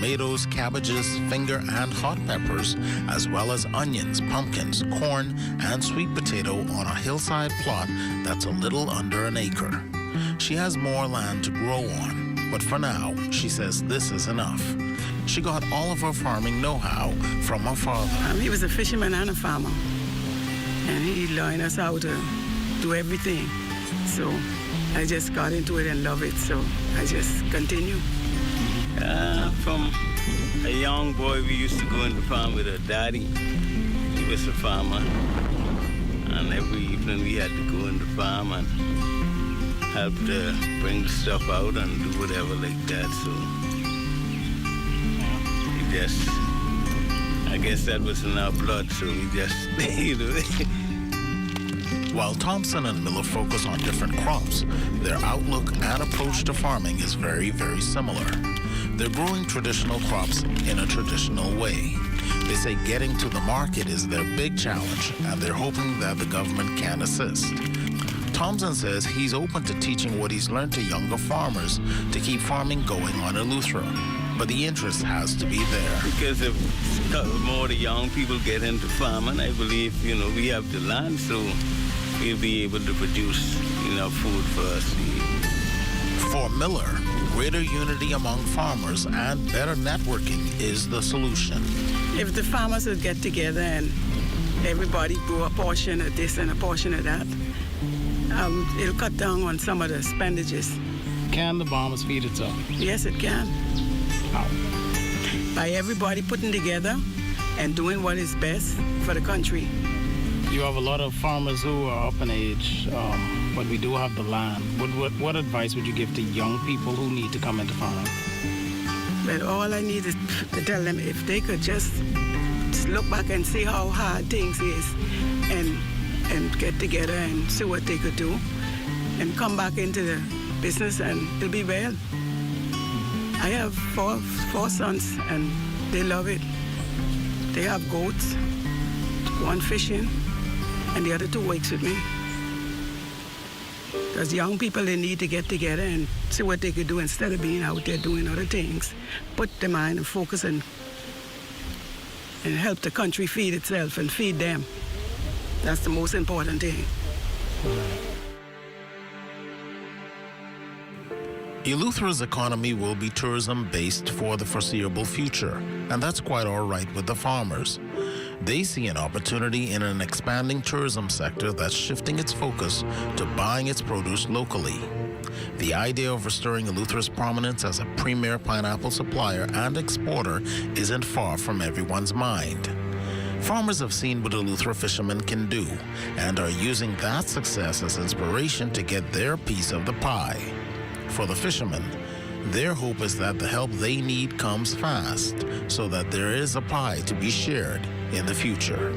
tomatoes, cabbages, finger and hot peppers, as well as onions, pumpkins, corn, and sweet potato on a hillside plot that's a little under an acre. She has more land to grow on, but for now, she says this is enough. She got all of her farming know-how from her father. He was a fisherman and a farmer, and he learned us how to do everything. So I just got into it and love it, so I just continue. From a young boy, we used to go in the farm with our daddy. He was a farmer, and every evening we had to go in the farm and help to bring the stuff out and do whatever like that. So we just, I guess that was in our blood, so we just, you know. While Thompson and Miller focus on different crops, their outlook and approach to farming is very, very similar. They're growing traditional crops in a traditional way. They say getting to the market is their big challenge, and they're hoping that the government can assist. Thompson says he's open to teaching what he's learned to younger farmers to keep farming going on Eleuthera, but the interest has to be there. Because if more the young people get into farming, I believe, you know, we have the land, so we'll be able to produce enough food for us to eat. For Miller, greater unity among farmers and better networking is the solution. If the farmers would get together and everybody grow a portion of this and a portion of that, it'll cut down on some of the expenditures. Can the Bahamas feed itself? Yes, it can. How? By everybody putting together and doing what is best for the country. You have a lot of farmers who are up in age, but we do have the land. What advice would you give to young people who need to come into farming? But all I need is to tell them if they could just look back and see how hard things is and get together and see what they could do and come back into the business and it'll be well. I have four sons and they love it. They have goats, one fishing, and the other two works with me. Because young people, they need to get together and see what they could do instead of being out there doing other things. Put their mind and focus and help the country feed itself and feed them. That's the most important thing. Eleuthera's economy will be tourism-based for the foreseeable future, and that's quite all right with the farmers. They see an opportunity in an expanding tourism sector that's shifting its focus to buying its produce locally. The idea of restoring Eleuthera's prominence as a premier pineapple supplier and exporter isn't far from everyone's mind. Farmers have seen what Eleuthera fishermen can do and are using that success as inspiration to get their piece of the pie. For the fishermen, their hope is that the help they need comes fast so that there is a pie to be shared in the future.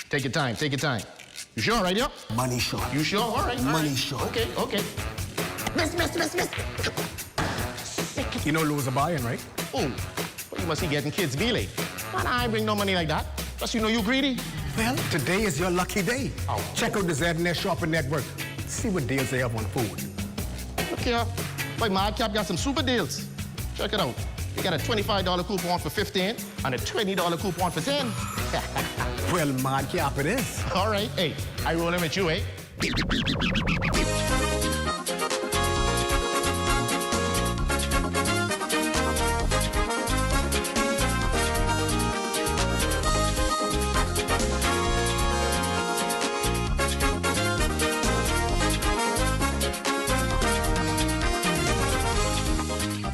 Take your time, take your time. You sure, right, yo? Money short. You sure? All right. Money short. Okay, okay. Miss. You know Lou's a buying, right? Oh, well, you must be getting kids belly. Man, I ain't bring no money like that. Plus, you know you greedy. Well, today is your lucky day. Oh. Check out the ZNet Shopping Network. See what deals they have on food. Look here. Boy, Madcap got some super deals. Check it out. You got a $25 coupon for 15 and a $20 coupon for 10. Well, Madcap it is. All right, hey, I roll in with you, eh?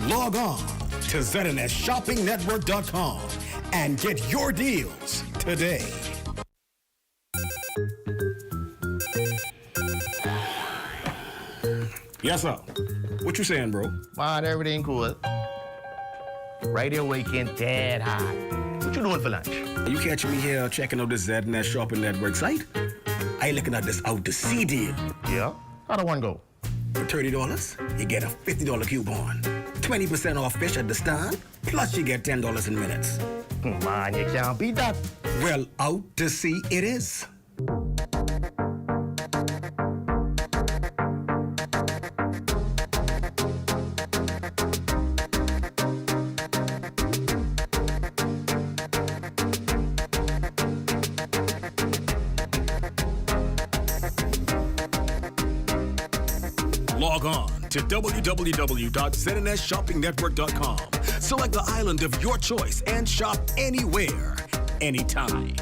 Log on to ZNSShoppingNetwork.com and get your deals today. Yes, sir. What you saying, bro? Man, everything cool. Radio weekend dead hot. What you doing for lunch? You catching me here checking out the ZNS Shopping Network site? I looking at this out to sea deal. Yeah? How'd one go? For $30, you get a $50 coupon. 20% off fish at the stand, plus you get $10 in minutes. Man, you can't beat that. Well, out to sea it is. Log on to www.ZNSShoppingNetwork.com. Select the island of your choice and shop anywhere, anytime.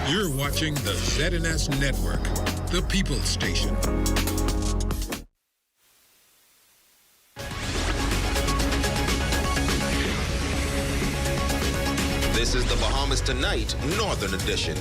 You're watching the ZNS Network, the People's Station. This is the Bahamas Tonight, Northern Edition.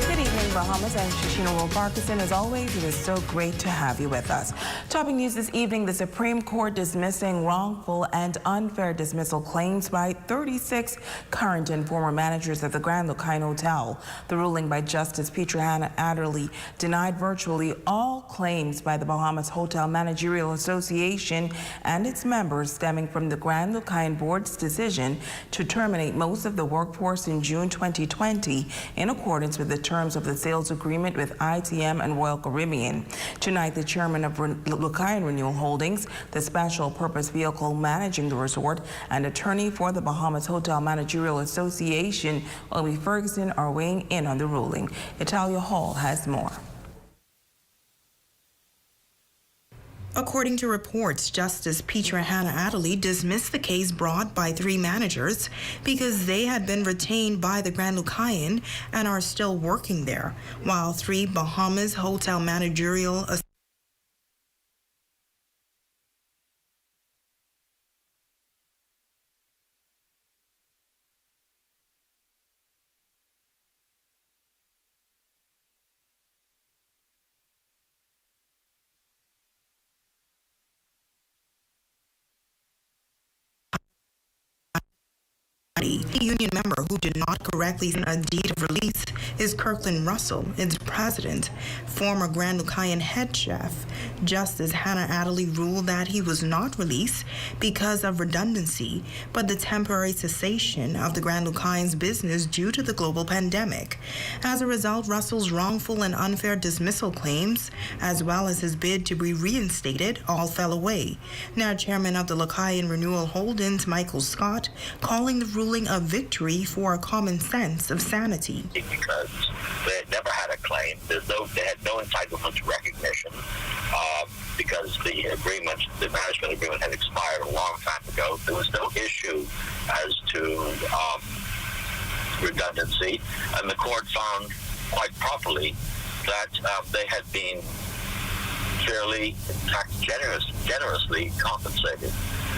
Good evening, Bahamas. I'm Shashina Will-Parkinson. As always, it is so great to have you with us. Topping news this evening, the Supreme Court dismissing wrongful and unfair dismissal claims by 36 current and former managers of the Grand Bahama Hotel. The ruling by Justice Petra Hannah Adderley denied virtually all claims by the Bahamas Hotel Managerial Association and its members stemming from the Grand Bahama Board's decision to terminate most of the workforce in June 2020 in accordance with the terms of the sales agreement with ITM and Royal Caribbean. Tonight, the chairman of Lucayan Renewal Holdings, the special purpose vehicle managing the resort, and attorney for the Bahamas Hotel Managerial Association, Obi Ferguson, are weighing in on the ruling. Italia Hall has more. According to reports, Justice Petra Hannah Adderley dismissed the case brought by 3 managers because they had been retained by the Grand Lucayan and are still working there, while 3 Bahamas Hotel Managerial The union member who did not correctly send a deed of release is Kirkland Russell, its president. Former Grand Lucayan head chef Justice Hannah Adderley ruled that he was not released because of redundancy, but the temporary cessation of the Grand Lucayan's business due to the global pandemic. As a result, Russell's wrongful and unfair dismissal claims, as well as his bid to be reinstated, all fell away. Now, Chairman of the Lucayan Renewal Holdings, Michael Scott, calling the ruling a victory for a common sense of sanity. Because they had never had a claim, they had no entitlement to recognition, because the management agreement had expired a long time ago. There was no issue as to redundancy, and the court found quite properly that they had been fairly, in fact, generously compensated.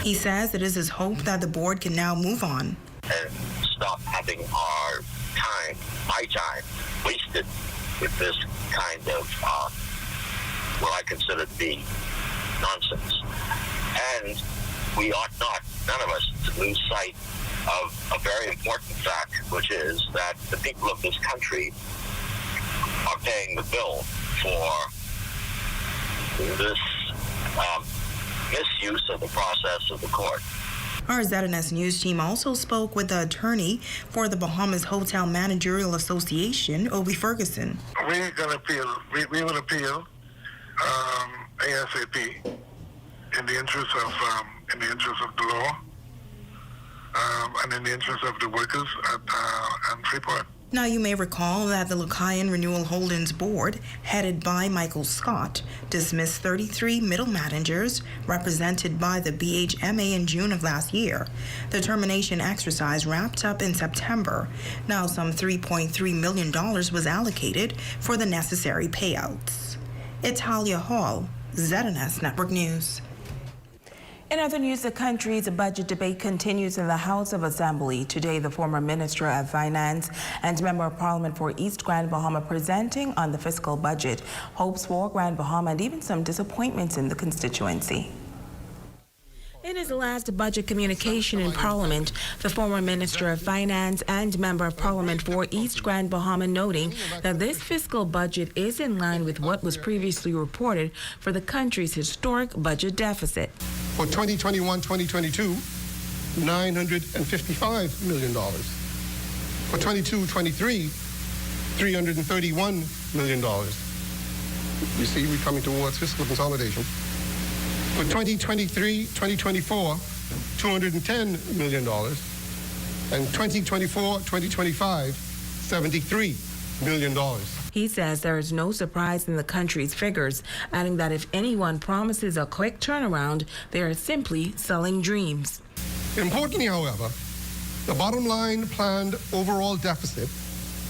He says it is his hope that the board can now move on and stop having our time, my time, wasted with this kind of what I consider to be nonsense. And we ought not, none of us, to lose sight of a very important fact, which is that the people of this country are paying the bill for this misuse of the process of the court. Our ZNS News team also spoke with the attorney for the Bahamas Hotel Managerial Association, Obi Ferguson. We're going to appeal. We will appeal ASAP in the interest of the law and in the interest of the workers at Freeport. Now, you may recall that the Lucayan Renewal Holdings Board, headed by Michael Scott, dismissed 33 middle managers represented by the BHMA in June of last year. The termination exercise wrapped up in September. Now, some $3.3 million was allocated for the necessary payouts. Italia Hall, ZNS Network News. In other news, the country's budget debate continues in the House of Assembly. Today, the former Minister of Finance and Member of Parliament for East Grand Bahama presenting on the fiscal budget, hopes for Grand Bahama and even some disappointments in the constituency. In his last budget communication in Parliament, the former Minister of Finance and Member of Parliament for East Grand Bahama noting that this fiscal budget is in line with what was previously reported for the country's historic budget deficit. For 2021-2022, $955 million. For 22-23, $331 million. You see, we're coming towards fiscal consolidation. For 2023-2024, $210 million. And 2024-2025, $73 million. He says there is no surprise in the country's figures, adding that if anyone promises a quick turnaround, they are simply selling dreams. Importantly, however, the bottom line planned overall deficit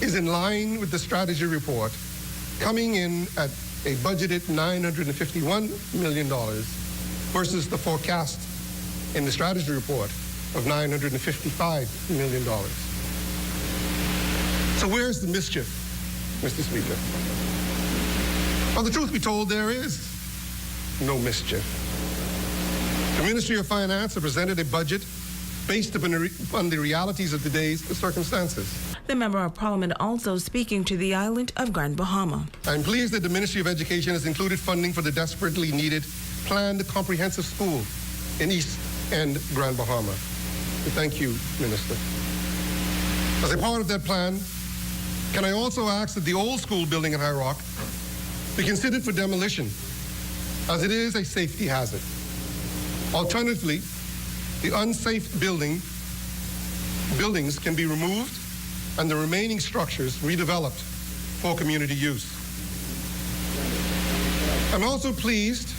is in line with the strategy report, coming in at a budgeted $951 million versus the forecast in the strategy report of $955 million. So where's the mischief, Mr. Speaker? Well, the truth be told, there is no mischief. The Ministry of Finance has presented a budget based upon the realities of today's circumstances. The Member of Parliament also speaking to the island of Grand Bahama. I'm pleased that the Ministry of Education has included funding for the desperately needed planned comprehensive school in East End Grand Bahama. Thank you, Minister. As a part of that plan, can I also ask that the old school building in High Rock be considered for demolition, as it is a safety hazard? Alternatively, the unsafe buildings can be removed and the remaining structures redeveloped for community use. I'm also pleased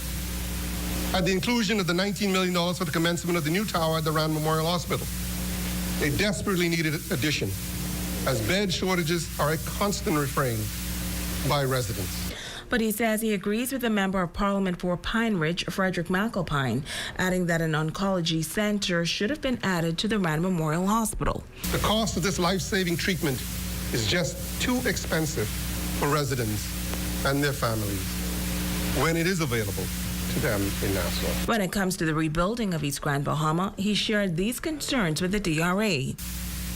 at the inclusion of the $19 million for the commencement of the new tower at the Rand Memorial Hospital, a desperately needed addition, as bed shortages are a constant refrain by residents. But he says he agrees with the Member of Parliament for Pine Ridge, Frederick McAlpine, adding that an oncology center should have been added to the Rand Memorial Hospital. The cost of this life-saving treatment is just too expensive for residents and their families when it is available to them in Nassau. When it comes to the rebuilding of East Grand Bahama, he shared these concerns with the DRA.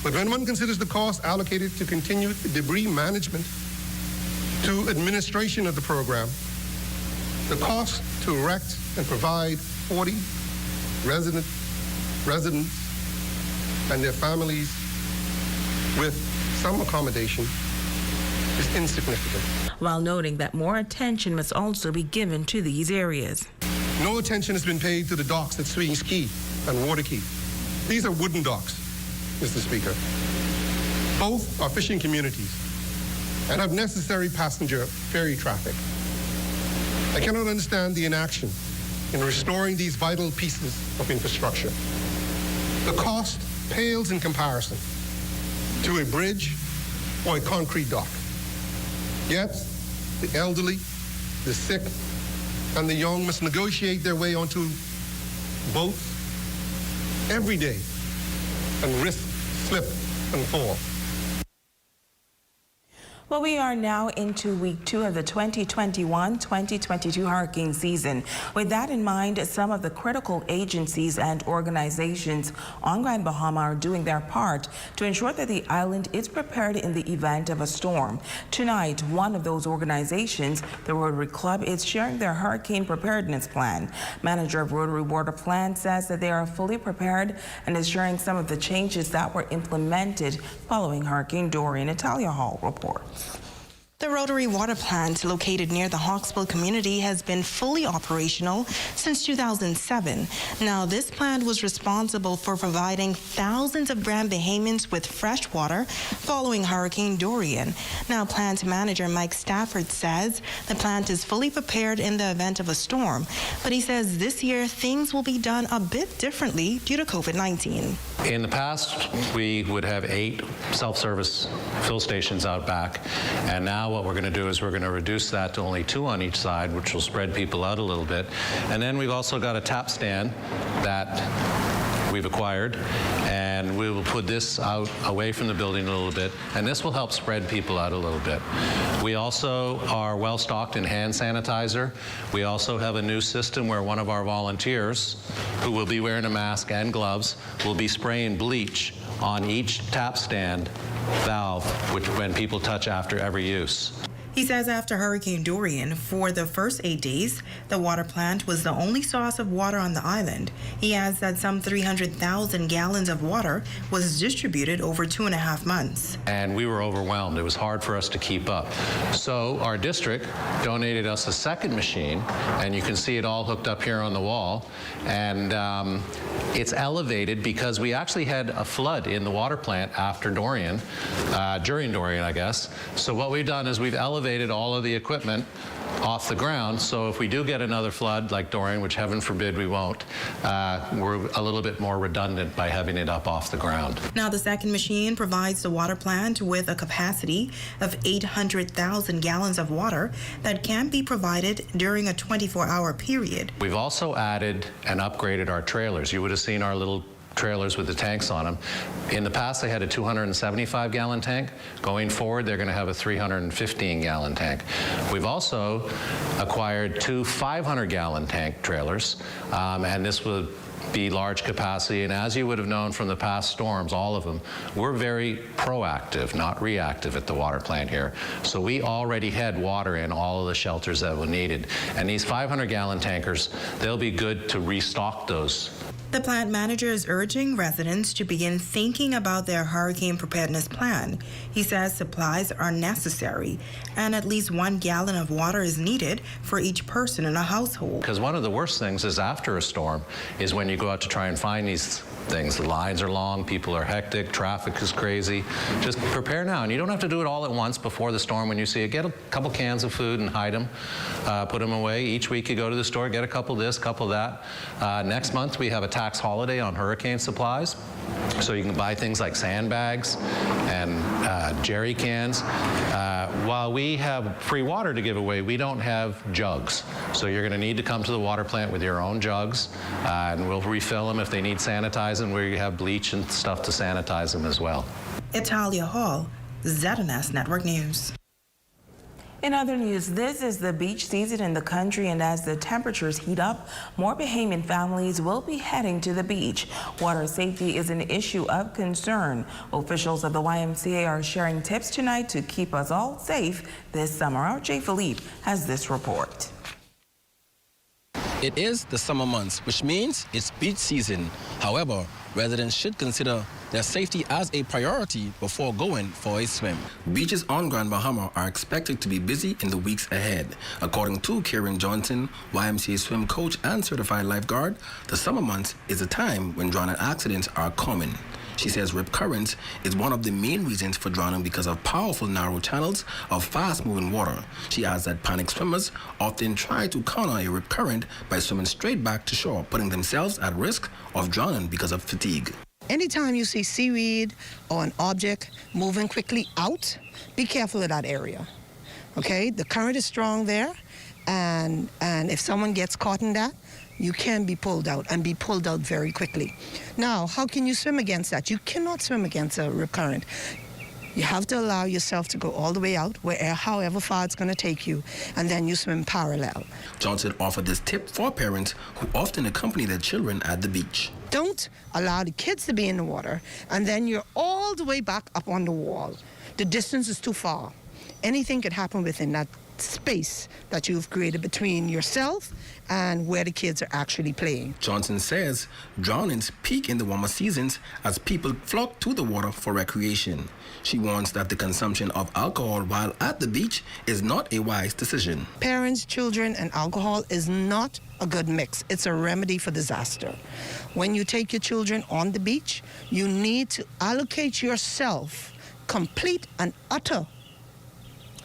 But when one considers the cost allocated to continued debris management, to administration of the program, the cost to erect and provide 40 residents and their families with some accommodation is insignificant. While noting that more attention must also be given to these areas. No attention has been paid to the docks at Sweeney's Key and Waterkey. These are wooden docks, Mr. Speaker. Both are fishing communities and have necessary passenger ferry traffic. I cannot understand the inaction in restoring these vital pieces of infrastructure. The cost pales in comparison to a bridge or a concrete dock. Yet, the elderly, the sick, and the young must negotiate their way onto boats every day and risk slip and fall. Well, we are now into week 2 of the 2021-2022 hurricane season. With that in mind, some of the critical agencies and organizations on Grand Bahama are doing their part to ensure that the island is prepared in the event of a storm. Tonight, one of those organizations, the Rotary Club, is sharing their hurricane preparedness plan. Manager of Rotary Water Plan says that they are fully prepared and is sharing some of the changes that were implemented following Hurricane Dorian. Natalia Hall reports. The Rotary Water Plant, located near the Hawksville community, has been fully operational since 2007. Now, this plant was responsible for providing thousands of Grand Bahamans with fresh water following Hurricane Dorian. Now, plant manager Mike Stafford says the plant is fully prepared in the event of a storm, but he says this year things will be done a bit differently due to COVID-19. In the past, we would have 8 self-service fill stations out back, and now what we're going to do is we're going to reduce that to only 2 on each side, which will spread people out a little bit. And then we've also got a tap stand that we've acquired, and we will put this out away from the building a little bit, and this will help spread people out a little bit. We also are well stocked in hand sanitizer. We also have a new system where one of our volunteers, who will be wearing a mask and gloves, will be spraying bleach on each tap stand valve, which when people touch after every use. He says after Hurricane Dorian, for the first 8 days, the water plant was the only source of water on the island. He adds that some 300,000 gallons of water was distributed over 2.5 months. And we were overwhelmed. It was hard for us to keep up. So our district donated us a second machine, and you can see it all hooked up here on the wall. And it's elevated because we actually had a flood in the water plant after Dorian, during Dorian, I guess. So what we've done is we've elevated all of the equipment off the ground, so if we do get another flood like Dorian, which heaven forbid we won't, we're a little bit more redundant by having it up off the ground. Now, the second machine provides the water plant with a capacity of 800,000 gallons of water that can be provided during a 24-hour period. We've also added and upgraded our trailers. You would have seen our little trailers with the tanks on them. In the past, they had a 275-gallon tank. Going forward, they're going to have a 315-gallon tank. We've also acquired 2 500-gallon tank trailers, and this will be large capacity. And as you would have known from the past storms, all of them, we're very proactive, not reactive at the water plant here. So we already had water in all of the shelters that were needed. And these 500-gallon tankers, they'll be good to restock those. The plant manager is urging residents to begin thinking about their hurricane preparedness plan. He says supplies are necessary and at least 1 gallon of water is needed for each person in a household. Because one of the worst things is after a storm is when you go out to try and find these things. The lines are long, people are hectic, traffic is crazy. Just prepare now, and you don't have to do it all at once before the storm. When you see it, get a couple cans of food and hide them, put them away. Each week you go to the store, get a couple this, couple that. Next month we have a tax holiday on hurricane supplies, so you can buy things like sandbags and jerry cans. While we have free water to give away, we don't have jugs, so you're going to need to come to the water plant with your own jugs, and we'll refill them if they need sanitizing, where you have bleach and stuff to sanitize them as well. Italia Hall, ZNS Network News. In other news, this is the beach season in the country, and as the temperatures heat up, more Bahamian families will be heading to the beach. Water safety is an issue of concern. Officials of the YMCA are sharing tips tonight to keep us all safe this summer. Our Jay Philippe has this report. It is the summer months, which means it's beach season. However, residents should consider their safety as a priority before going for a swim. Beaches on Grand Bahama are expected to be busy in the weeks ahead. According to Karen Johnson, YMCA swim coach and certified lifeguard, the summer months is a time when drowning accidents are common. She says rip currents is one of the main reasons for drowning because of powerful narrow channels of fast-moving water. She adds that panic swimmers often try to counter a rip current by swimming straight back to shore, putting themselves at risk of drowning because of fatigue. Anytime you see seaweed or an object moving quickly out, be careful of that area. Okay, the current is strong there, and if someone gets caught in that, you can be pulled out and be pulled out very quickly. Now, how can you swim against that? You cannot swim against a rip current. You have to allow yourself to go all the way out, however far it's going to take you, and then you swim parallel. Johnson offered this tip for parents who often accompany their children at the beach. Don't allow the kids to be in the water, and then you're all the way back up on the wall. The distance is too far. Anything could happen within that space that you've created between yourself and where the kids are actually playing. Johnson says drownings peak in the warmer seasons as people flock to the water for recreation. She warns that the consumption of alcohol while at the beach is not a wise decision. Parents, children, and alcohol is not a good mix. It's a remedy for disaster. When you take your children on the beach, you need to allocate yourself complete and utter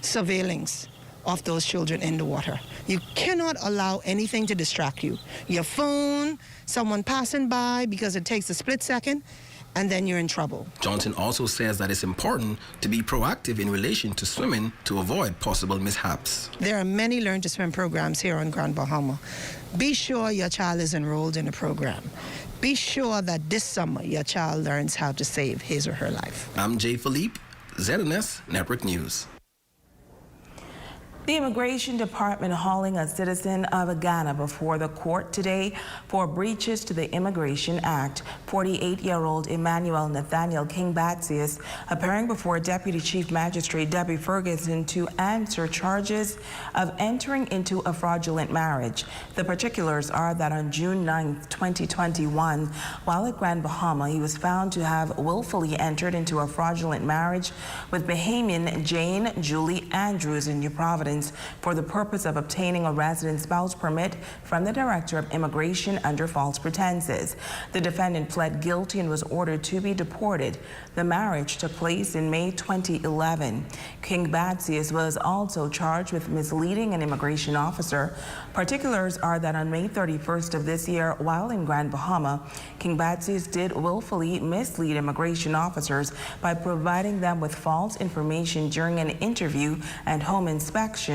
surveillance of those children in the water. You cannot allow anything to distract you. Your phone, someone passing by, because it takes a split second, and then you're in trouble. Johnson also says that it's important to be proactive in relation to swimming to avoid possible mishaps. There are many Learn to Swim programs here on Grand Bahama. Be sure your child is enrolled in a program. Be sure that this summer your child learns how to save his or her life. I'm Jay Philippe, ZNS Network News. The Immigration Department hauling a citizen of Ghana before the court today for breaches to the Immigration Act. 48-year-old Emmanuel Nathaniel King Batsius appearing before Deputy Chief Magistrate Debbie Ferguson to answer charges of entering into a fraudulent marriage. The particulars are that on June 9, 2021, while at Grand Bahama, he was found to have willfully entered into a fraudulent marriage with Bahamian Jane Julie Andros in New Providence for the purpose of obtaining a resident spouse permit from the Director of Immigration under false pretenses. The defendant pled guilty and was ordered to be deported. The marriage took place in May 2011. King Batsius was also charged with misleading an immigration officer. Particulars are that on May 31st of this year, while in Grand Bahama, King Batsius did willfully mislead immigration officers by providing them with false information during an interview and home inspection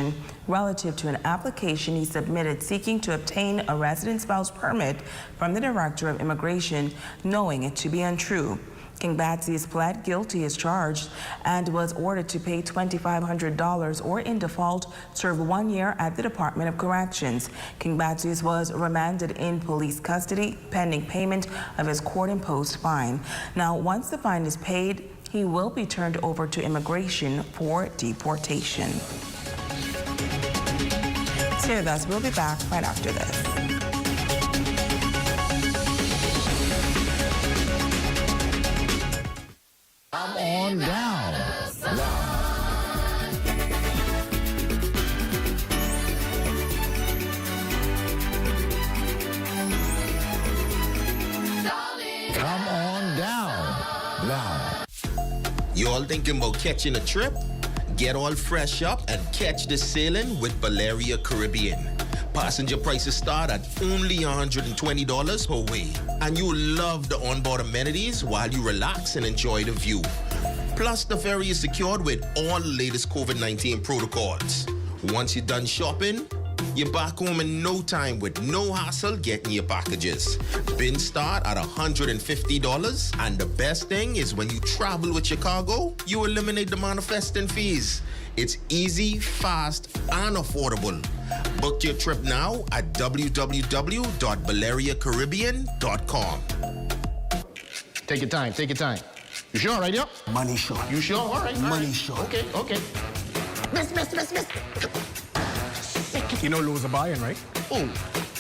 relative to an application he submitted seeking to obtain a resident spouse permit from the Director of Immigration, knowing it to be untrue. King Batsius pled guilty as charged and was ordered to pay $2,500 or in default serve 1 year at the Department of Corrections. King Batsius was remanded in police custody pending payment of his court-imposed fine. Now, once the fine is paid, he will be turned over to immigration for deportation. Stay with us. We'll be back right after this. Come on down. Come on down. Now. You all thinking about catching a trip? Get all fresh up and catch the sailing with Valeria Caribbean. Passenger prices start at only $120 per way. And you'll love the onboard amenities while you relax and enjoy the view. Plus, the ferry is secured with all the latest COVID-19 protocols. Once you're done shopping, you're back home in no time with no hassle getting your packages. Bins start at $150, and the best thing is when you travel with your cargo, you eliminate the manifesting fees. It's easy, fast, and affordable. Book your trip now at www.valeriacaribbean.com. Take your time, take your time. You sure, right? Yep. Money short. You sure? All right. Money short. Okay, okay. Miss. You know Lou's a buying, right? Oh,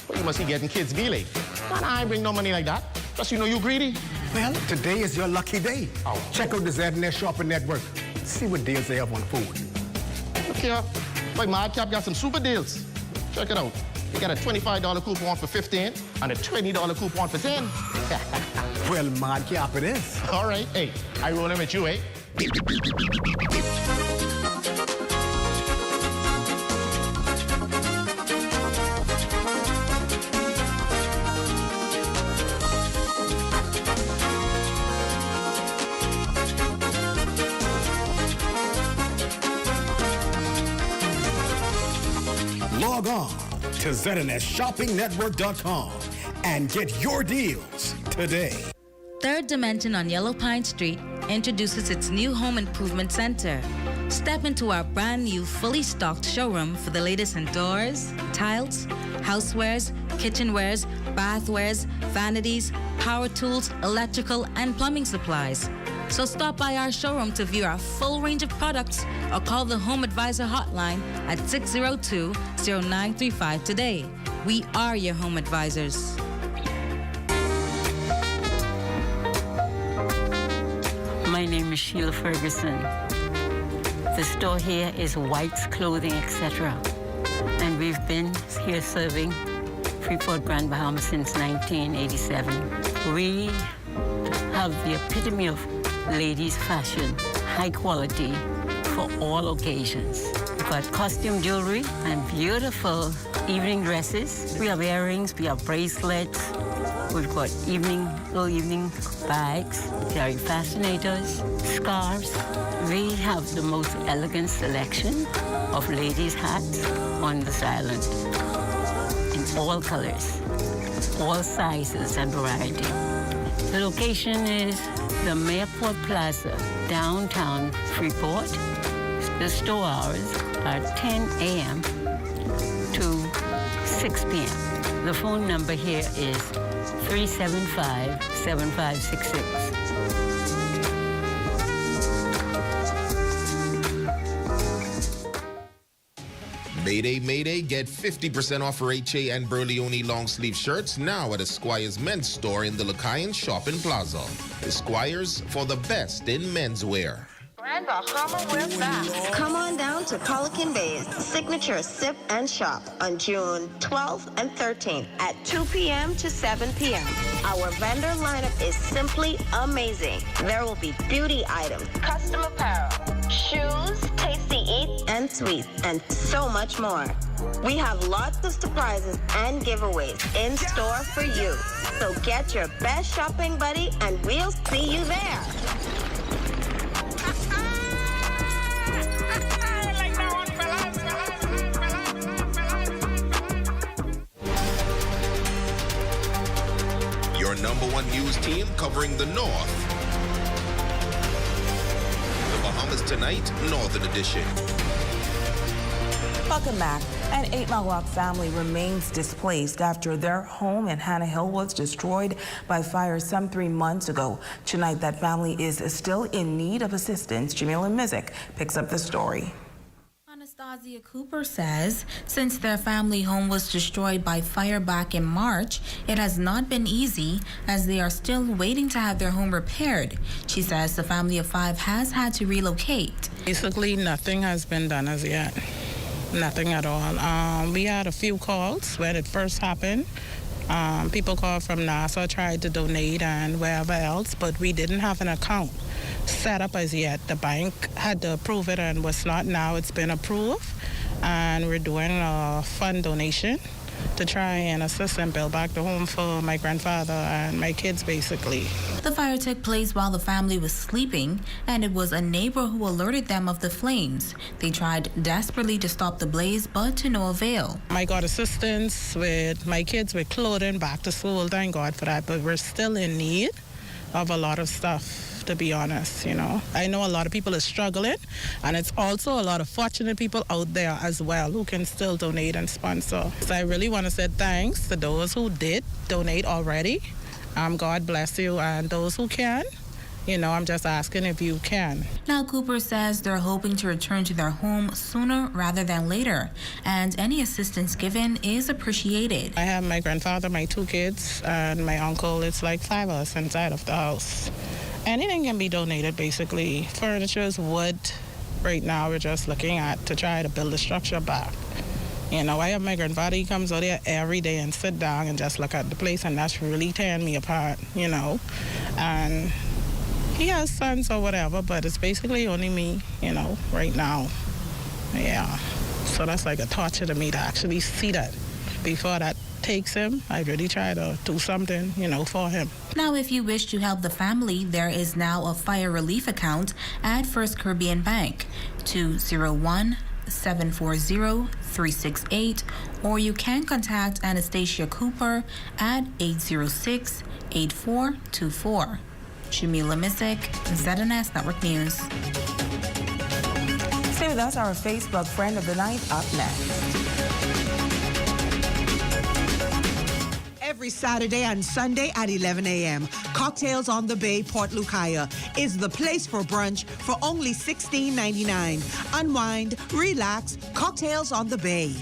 well, you must be getting kids meal. Man, I ain't bring no money like that. Plus, you know you greedy. Well, today is your lucky day. Oh. Check out the ZNS Shopping Network. See what deals they have on food. Look here. My Madcap got some super deals. Check it out. You got a $25 coupon for 15 and a $20 coupon for 10. Well, Madcap it is. All right. Hey, I roll in with you, eh? Log on to ZNSShoppingNetwork.com and get your deals today. Third Dimension on Yellow Pine Street introduces its new home improvement center. Step into our brand new fully stocked showroom for the latest in doors, tiles, housewares, kitchenwares, bathwares, vanities, power tools, electrical, and plumbing supplies. So stop by our showroom to view our full range of products or call the Home Advisor hotline at 602-0935 today. We are your home advisors. My name is Sheila Ferguson. The store here is White's Clothing, etc. And we've been here serving Freeport, Grand Bahama since 1987. We have the epitome of ladies' fashion, high quality for all occasions. We've got costume jewelry and beautiful evening dresses. We have earrings, we have bracelets. We've got little evening bags, carrying fascinators, scarves. We have the most elegant selection of ladies' hats on this island in all colors, all sizes and variety. The location is the Mayport Plaza, downtown Freeport. The store hours are 10 a.m. to 6 p.m. The phone number here is 375-7566. Mayday, Mayday, get 50% off for HA and Burleone long sleeve shirts now at Esquire's men's store in the Lucayan Shopping Plaza. Esquire's for the best in menswear. Grand Bahama, we're back. Come on down to Pelican Bay's signature Sip and Shop on June 12th and 13th at 2 p.m. to 7 p.m. Our vendor lineup is simply amazing. There will be beauty items, custom apparel, shoes, tasty eats and sweets, and so much more. We have lots of surprises and giveaways in store for you. So get your best shopping buddy and we'll see you there. Your number one news team covering the North. The Bahamas Tonight, Northern Edition. Welcome back. An 8 Mile Rock family remains displaced after their home in Hannah Hill was destroyed by fire some 3 months ago. Tonight, that family is still in need of assistance. Jamila Mizik picks up the story. Anastasia Cooper says since their family home was destroyed by fire back in March, it has not been easy as they are still waiting to have their home repaired. She says the family of 5 has had to relocate. Basically, nothing has been done as yet. Nothing at all. We had a few calls when it first happened. People called from NASA, tried to donate and wherever else, but we didn't have an account set up as yet. The bank had to approve it and was not. Now it's been approved, and we're doing a fund donation to try and assist and build back the home for my grandfather and my kids, basically. The fire took place while the family was sleeping, and it was a neighbor who alerted them of the flames. They tried desperately to stop the blaze, but to no avail. I got assistance with my kids with clothing, back to school, thank God for that, but we're still in need of a lot of stuff, to be honest, you know. I know a lot of people are struggling, and it's also a lot of fortunate people out there as well who can still donate and sponsor. So I really want to say thanks to those who did donate already. God bless you, and those who can, you know, I'm just asking if you can. Now, Cooper says they're hoping to return to their home sooner rather than later, and any assistance given is appreciated. I have my grandfather, my 2 kids, and my uncle. It's like 5 of us inside of the house. Anything can be donated, basically. Furniture, wood. Right now, we're just looking at to try to build the structure back. You know, I have my grandfather, he comes out there every day and sit down and just look at the place, and that's really tearing me apart, you know. And he has sons or whatever, but it's basically only me, you know, right now. Yeah. So that's like a torture to me to actually see that. Before that takes him, I really try to do something, you know, for him. Now, if you wish to help the family, there is now a fire relief account at First Caribbean Bank, 201-740-368, or you can contact Anastasia Cooper at 806-8424. Jamila Missick, ZNS Network News. Stay with us, our Facebook friend of the night, up next. Every Saturday and Sunday at 11 a.m., Cocktails on the Bay, Port Lucaya is the place for brunch for only $16.99. Unwind, relax, Cocktails on the Bay.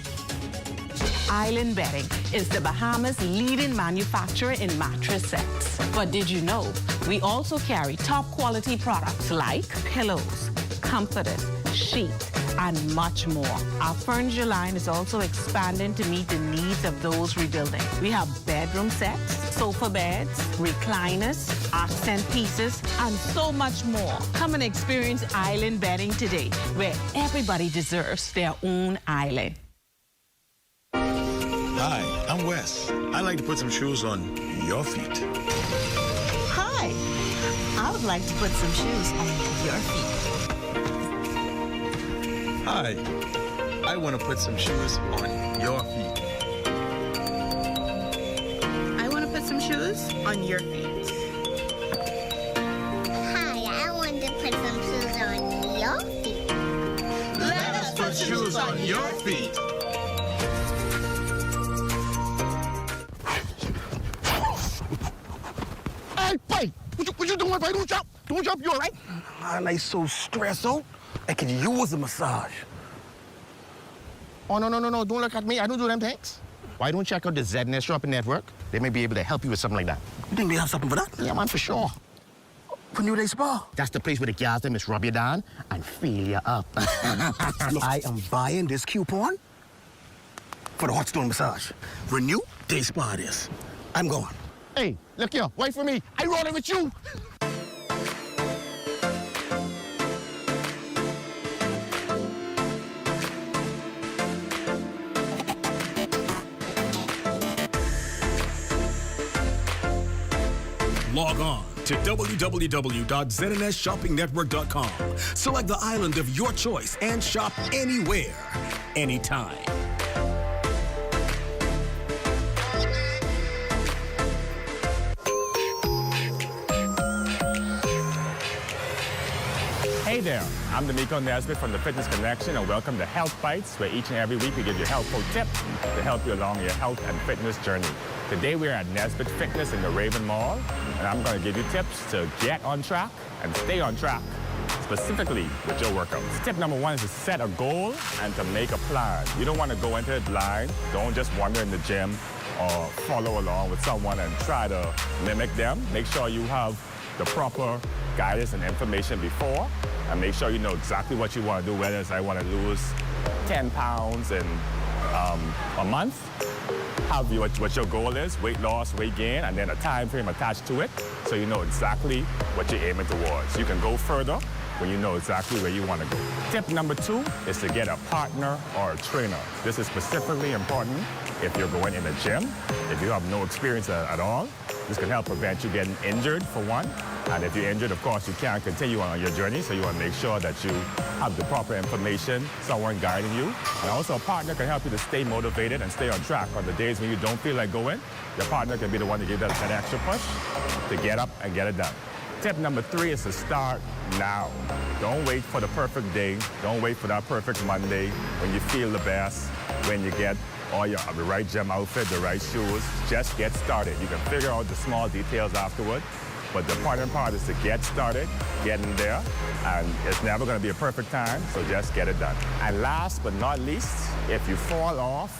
Island Bedding is the Bahamas' leading manufacturer in mattress sets. But did you know we also carry top quality products like pillows, comforters, sheets, and much more. Our furniture line is also expanding to meet the needs of those rebuilding. We have bedroom sets, sofa beds, recliners, accent pieces, and so much more. Come and experience Island Bedding today, where everybody deserves their own island. Hi, I'm Wes. I like to put some shoes on your feet. Hi, I would like to put some shoes on your feet. Hi, I want to put some shoes on your feet. I want to put some shoes on your feet. Hi, I want to put some shoes on your feet. Let us put shoes on your feet. Hey, Pai, what you doing, Pai? Don't jump. Don't jump, you all right? I'm like so stressed out. I could use a massage. Oh, no. Don't look at me. I don't do them things. Why don't you check out the ZNS Shopping Network? They may be able to help you with something like that. You think they have something for that? Yeah, man, for sure. For New Day Spa? That's the place where the girls them is rub you down and fill you up. I am buying this coupon for the hot stone massage. Renew Day Spa this. I'm going. Hey, look here. Wait for me. I rolling with you. Log on to www.znsshoppingnetwork.com. Select the island of your choice and shop anywhere, anytime. Hey there, I'm D'Amico Nesbitt from the Fitness Connection, and welcome to Health Bites, where each and every week we give you helpful tips to help you along your health and fitness journey. Today we're at Nesbitt Fitness in the Raven Mall, and I'm going to give you tips to get on track and stay on track, specifically with your workouts. Tip number one is to set a goal and to make a plan. You don't want to go into it blind. Don't just wander in the gym or follow along with someone and try to mimic them. Make sure you have the proper guidance and information before, and make sure you know exactly what you want to do, whether it's I want to lose 10 pounds in a month, have what your goal is, weight loss, weight gain, and then a time frame attached to it, so you know exactly what you're aiming towards. You can go further when you know exactly where you want to go. Tip number two is to get a partner or a trainer. This is specifically important if you're going in a gym, if you have no experience at all. This can help prevent you getting injured, for one. And if you're injured, of course, you can't continue on your journey, so you want to make sure that you have the proper information, someone guiding you. And also a partner can help you to stay motivated and stay on track on the days when you don't feel like going. Your partner can be the one to give that extra push to get up and get it done. Tip number three is to start now. Don't wait for the perfect day. Don't wait for that perfect Monday when you feel the best, when you get the right gym outfit, the right shoes. Just get started. You can figure out the small details afterward. But the important part is to get started, get in there, and it's never going to be a perfect time, so just get it done. And last but not least, if you fall off,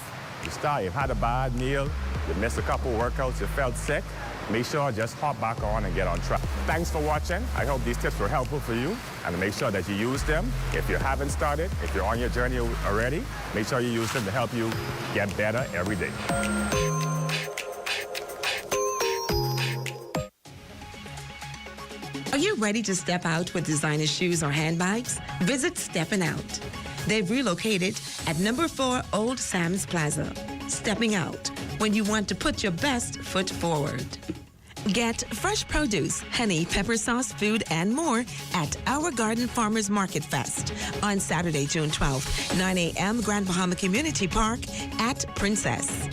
you've had a bad meal, you missed a couple workouts, you felt sick, make sure just hop back on and get on track. Thanks for watching. I hope these tips were helpful for you, and make sure that you use them. If you haven't started, if you're on your journey already, make sure you use them to help you get better every day. Are you ready to step out with designer shoes or handbags? Visit Steppin' Out. They've relocated at number 4 Old Sam's Plaza. Stepping out when you want to put your best foot forward. Get fresh produce, honey, pepper sauce, food, and more at Our Garden Farmers Market Fest on Saturday, June 12th, 9 a.m. Grand Bahama Community Park at Princess.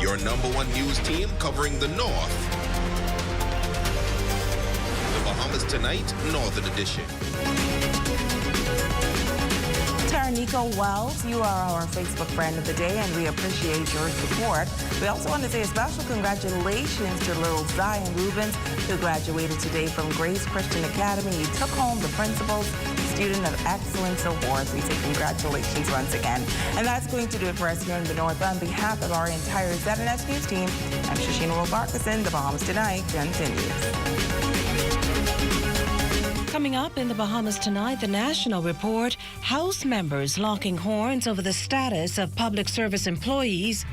Your your #1 news team covering the North. The Bahamas Tonight, Northern Edition. Tarnico Wells, you are our Facebook friend of the day, and we appreciate your support. We also want to say a special congratulations to little Zion Rubens, who graduated today from Grace Christian Academy. He took home the Principal's Student of Excellence Award. We say congratulations once again. And that's going to do it for us here in the North. On behalf of our entire ZNS News team, I'm Shashina Robarkison. The Bahamas Tonight continues. Coming up in the Bahamas Tonight, the National Report, House members locking horns over the status of public service employees.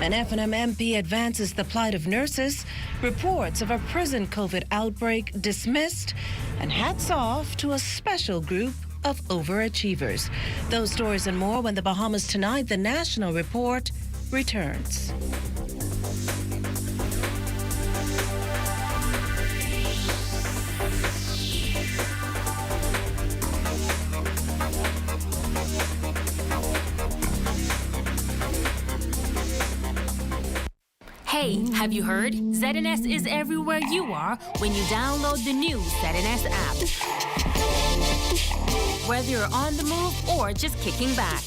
An F&M MP advances the plight of nurses, reports of a prison COVID outbreak dismissed, and hats off to a special group of overachievers. Those stories and more when the Bahamas Tonight, the National Report, returns. Hey, have you heard? ZNS is everywhere you are when you download the new ZNS app. Whether you're on the move or just kicking back.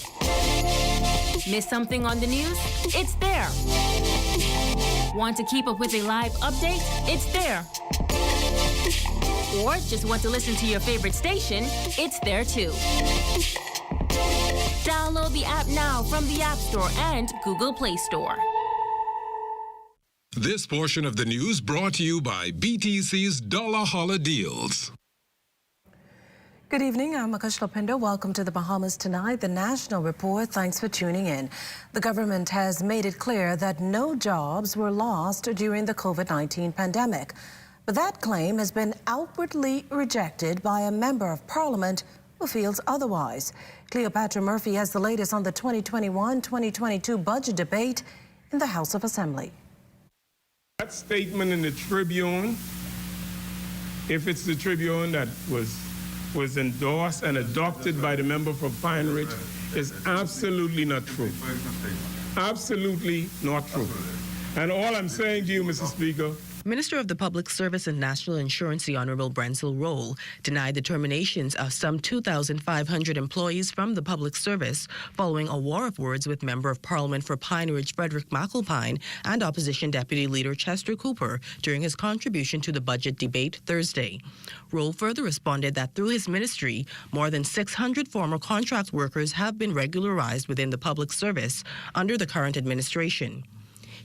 Miss something on the news? It's there. Want to keep up with a live update? It's there. Or just want to listen to your favorite station? It's there too. Download the app now from the App Store and Google Play Store. This portion of the news brought to you by BTC's Dollar Holla Deals. Good evening, I'm Akash Lopindo. Welcome to the Bahamas Tonight, the National Report. Thanks for tuning in. The government has made it clear that no jobs were lost during the COVID-19 pandemic. But that claim has been outwardly rejected by a member of Parliament who feels otherwise. Cleopatra Murphy has the latest on the 2021-2022 budget debate in the House of Assembly. That statement in the Tribune, if it's the Tribune that was endorsed and adopted by the member from Pine Ridge, is absolutely not true. Absolutely not true. And all I'm saying to you, Mr. Speaker, Minister of the Public Service and National Insurance, the Honorable Brunch Roll, denied the terminations of some 2,500 employees from the public service following a war of words with Member of Parliament for Pine Ridge Frederick McAlpine and Opposition Deputy Leader Chester Cooper during his contribution to the budget debate Thursday. Roll further responded that through his ministry, more than 600 former contract workers have been regularized within the public service under the current administration.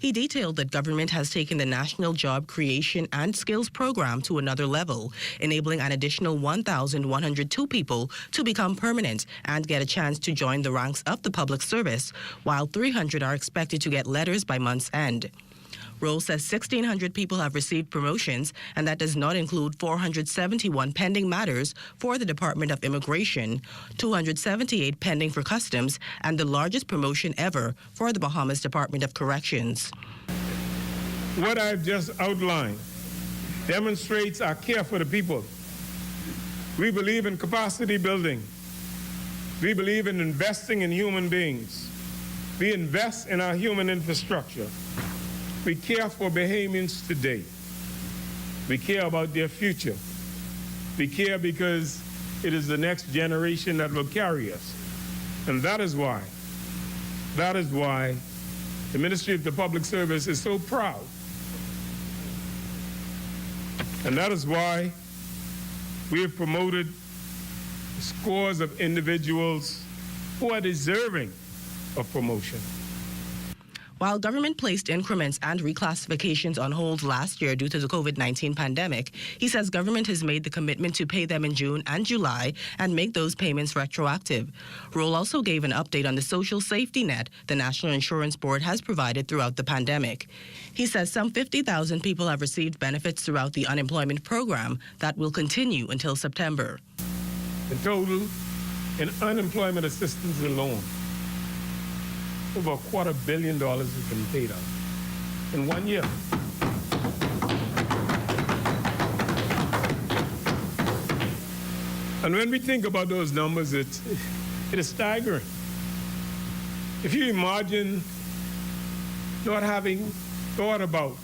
He detailed that government has taken the National Job Creation and Skills Program to another level, enabling an additional 1,102 people to become permanent and get a chance to join the ranks of the public service, while 300 are expected to get letters by month's end. Rose says 1,600 people have received promotions, and that does not include 471 pending matters for the Department of Immigration, 278 pending for Customs, and the largest promotion ever for the Bahamas Department of Corrections. what I've just outlined demonstrates our care for the people. We believe in capacity building. We believe in investing in human beings. We invest in our human infrastructure. We care for Bahamians today. We care about their future. We care because it is the next generation that will carry us. And that is why the Ministry of the Public Service is so proud. And that is why we have promoted scores of individuals who are deserving of promotion. While government placed increments and reclassifications on hold last year due to the COVID-19 pandemic, he says government has made the commitment to pay them in June and July and make those payments retroactive. Roll also gave an update on the social safety net the National Insurance Board has provided throughout the pandemic. He says some 50,000 people have received benefits throughout the unemployment program that will continue until September. In total, in unemployment assistance alone, over $250 million has been paid out in 1 year. And when we think about those numbers, it is staggering. If you imagine not having thought about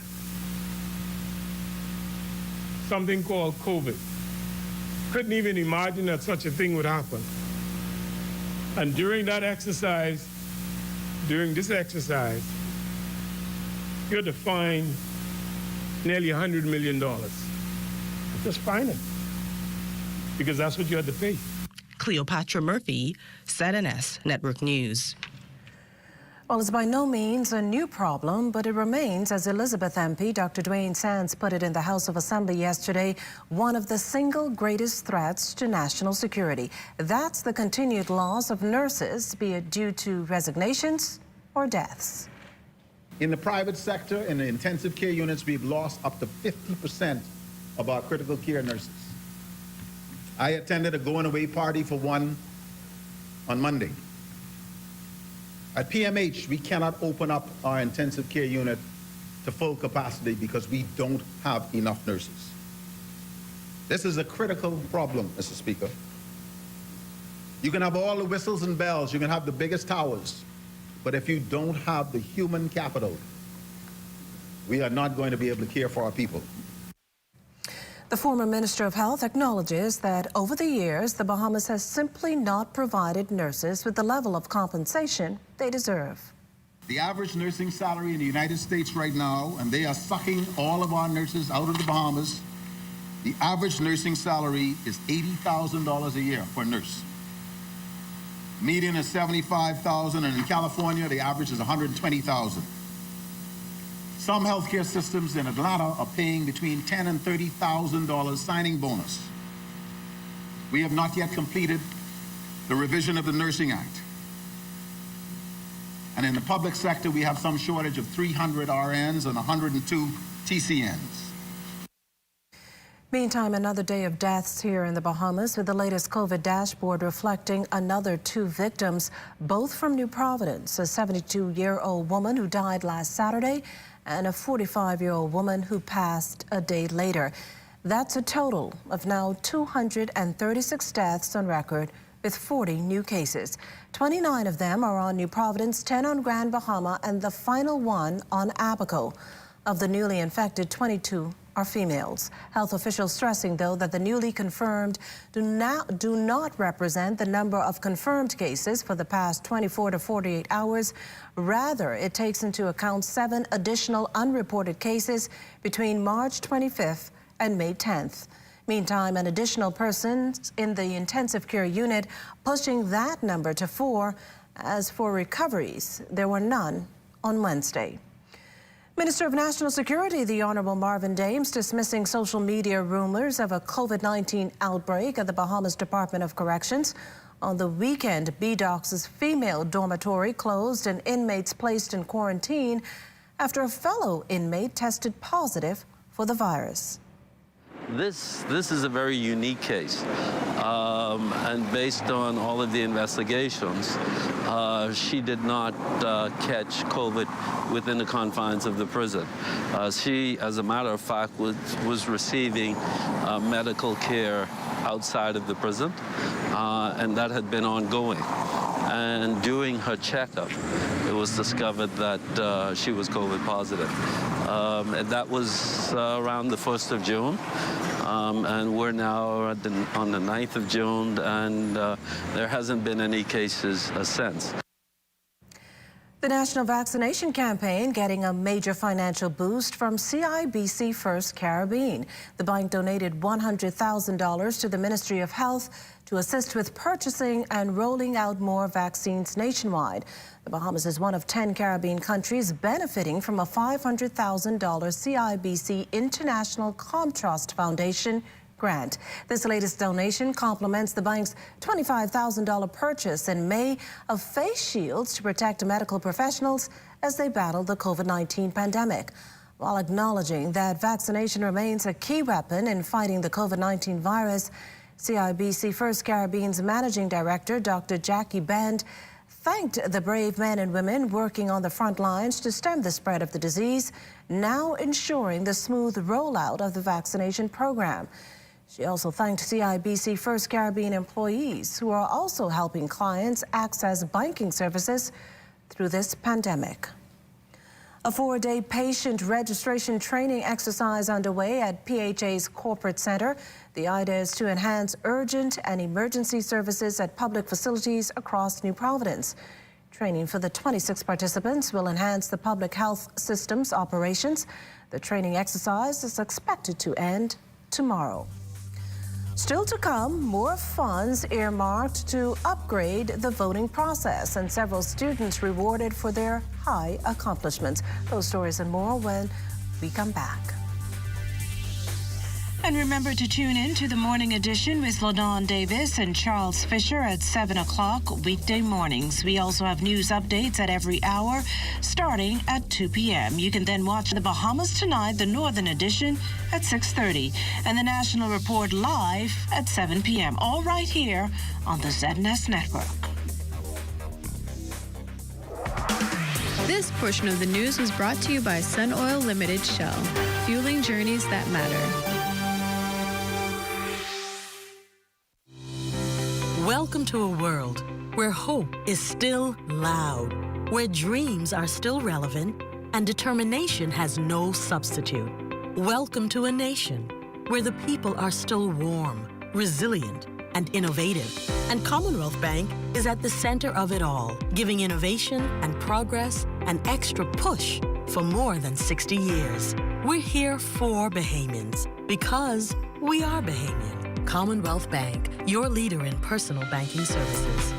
something called COVID. Couldn't even imagine that such a thing would happen. And during this exercise, you had to find nearly $100 million. Just find it, because that's what you had to pay. Cleopatra Murphy, ZNS Network News. Well, it's by no means a new problem, but it remains, as Elizabeth MP Dr. Dwayne Sands put it in the House of Assembly yesterday, one of the single greatest threats to national security. That's the continued loss of nurses, be it due to resignations or deaths. In the private sector, in the intensive care units, we've lost up to 50% of our critical care nurses. I attended a going-away party for one on Monday. At PMH, we cannot open up our intensive care unit to full capacity because we don't have enough nurses. This is a critical problem, Mr. Speaker. You can have all the whistles and bells, you can have the biggest towers, but if you don't have the human capital, we are not going to be able to care for our people. The former Minister of Health acknowledges that over the years, the Bahamas has simply not provided nurses with the level of compensation they deserve. The average nursing salary in the United States right now, and they are sucking all of our nurses out of the Bahamas, the average nursing salary is $80,000 a year for a nurse. Median is $75,000, and in California, the average is $120,000. Some healthcare systems in Atlanta are paying between $10,000 and $30,000 signing bonus. We have not yet completed the revision of the Nursing Act. And in the public sector, we have some shortage of 300 RNs and 102 TCNs. Meantime, another day of deaths here in the Bahamas, with the latest COVID dashboard reflecting another 2 victims, both from New Providence, a 72-year-old woman who died last Saturday and a 45-year-old woman who passed a day later. That's a total of now 236 deaths on record, with 40 new cases. 29 of them are on New Providence, 10 on Grand Bahama, and the final one on Abaco. Of the newly infected, 22 are females. Health officials stressing, though, that the newly confirmed do not represent the number of confirmed cases for the past 24 to 48 hours. Rather, it takes into account 7 additional unreported cases between March 25th and May 10th. Meantime, an additional person in the intensive care unit, pushing that number to 4. As for recoveries, there were none on Wednesday. Minister of National Security, the Honorable Marvin Dames, dismissing social media rumors of a COVID-19 outbreak at the Bahamas Department of Corrections. On the weekend, BDOC's female dormitory closed and inmates placed in quarantine after a fellow inmate tested positive for the virus. This is a very unique case, and based on all of the investigations, she did not catch COVID within the confines of the prison. She, as a matter of fact, was receiving medical care outside of the prison, and that had been ongoing. And during her checkup, it was discovered that she was COVID positive. And that was around the 1st of June. And we're now on the 9th of June, and there hasn't been any cases since. The National Vaccination Campaign getting a major financial boost from CIBC First Caribbean. The bank donated $100,000 to the Ministry of Health to assist with purchasing and rolling out more vaccines nationwide. The Bahamas is one of 10 Caribbean countries benefiting from a $500,000 CIBC International Comtrust Foundation grant. This latest donation complements the bank's $25,000 purchase in May of face shields to protect medical professionals as they battle the COVID-19 pandemic. While acknowledging that vaccination remains a key weapon in fighting the COVID-19 virus, CIBC First Caribbean's Managing Director, Dr. Jackie Band, thanked the brave men and women working on the front lines to stem the spread of the disease, now ensuring the smooth rollout of the vaccination program. She also thanked CIBC First Caribbean employees who are also helping clients access banking services through this pandemic. A 4-day patient registration training exercise underway at PHA's Corporate Center. The idea is to enhance urgent and emergency services at public facilities across New Providence. Training for the 26 participants will enhance the public health system's operations. The training exercise is expected to end tomorrow. Still to come, more funds earmarked to upgrade the voting process and several students rewarded for their high accomplishments. Those stories and more when we come back. And remember to tune in to the morning edition with LaDawn Davis and Charles Fisher at 7 o'clock weekday mornings. We also have news updates at every hour starting at 2 p.m. You can then watch the Bahamas Tonight, the Northern Edition, at 6:30 and the National Report live at 7 p.m. All right here on the ZNS Network. This portion of the news was brought to you by Sun Oil Limited Shell, fueling journeys that matter. Welcome to a world where hope is still loud, where dreams are still relevant, and determination has no substitute. Welcome to a nation where the people are still warm, resilient, and innovative. And Commonwealth Bank is at the center of it all, giving innovation and progress an extra push for more than 60 years. We're here for Bahamians because we are Bahamian. Commonwealth Bank, your leader in personal banking services.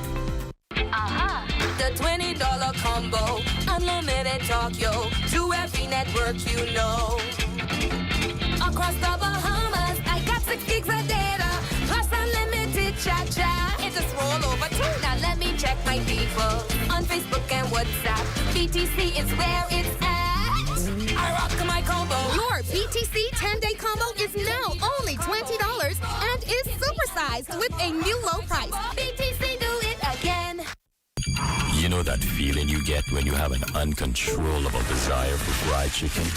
Aha! The $20 combo, unlimited talk, yo, to every network you know. Across the Bahamas, I got 6 gigs of data, plus unlimited chat. It's just roll over too. Now let me check my people on Facebook and WhatsApp. BTC is where it's at. I rock my combo. Your BTC 10-day combo is now only $20 and is supersized with a new low price. BTC, do it again. You know that feeling you get when you have an uncontrollable desire for fried chicken?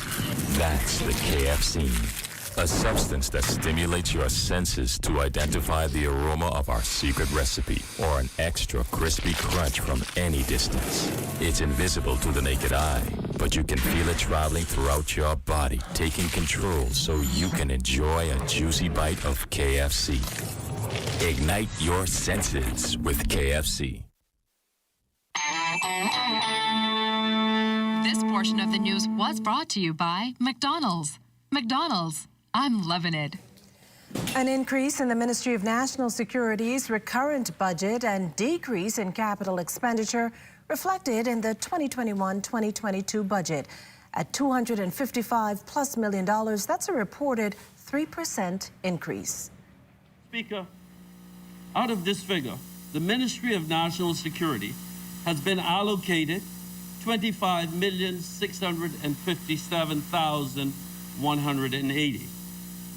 That's the KFC. A substance that stimulates your senses to identify the aroma of our secret recipe or an extra crispy crunch from any distance. It's invisible to the naked eye, but you can feel it traveling throughout your body, taking control so you can enjoy a juicy bite of KFC. Ignite your senses with KFC. This portion of the news was brought to you by McDonald's. McDonald's, I'm loving it. An increase in the Ministry of National Security's recurrent budget and decrease in capital expenditure reflected in the 2021-2022 budget. At $255+ million, that's a reported 3% increase. Speaker, out of this figure, the Ministry of National Security has been allocated $25,657,180.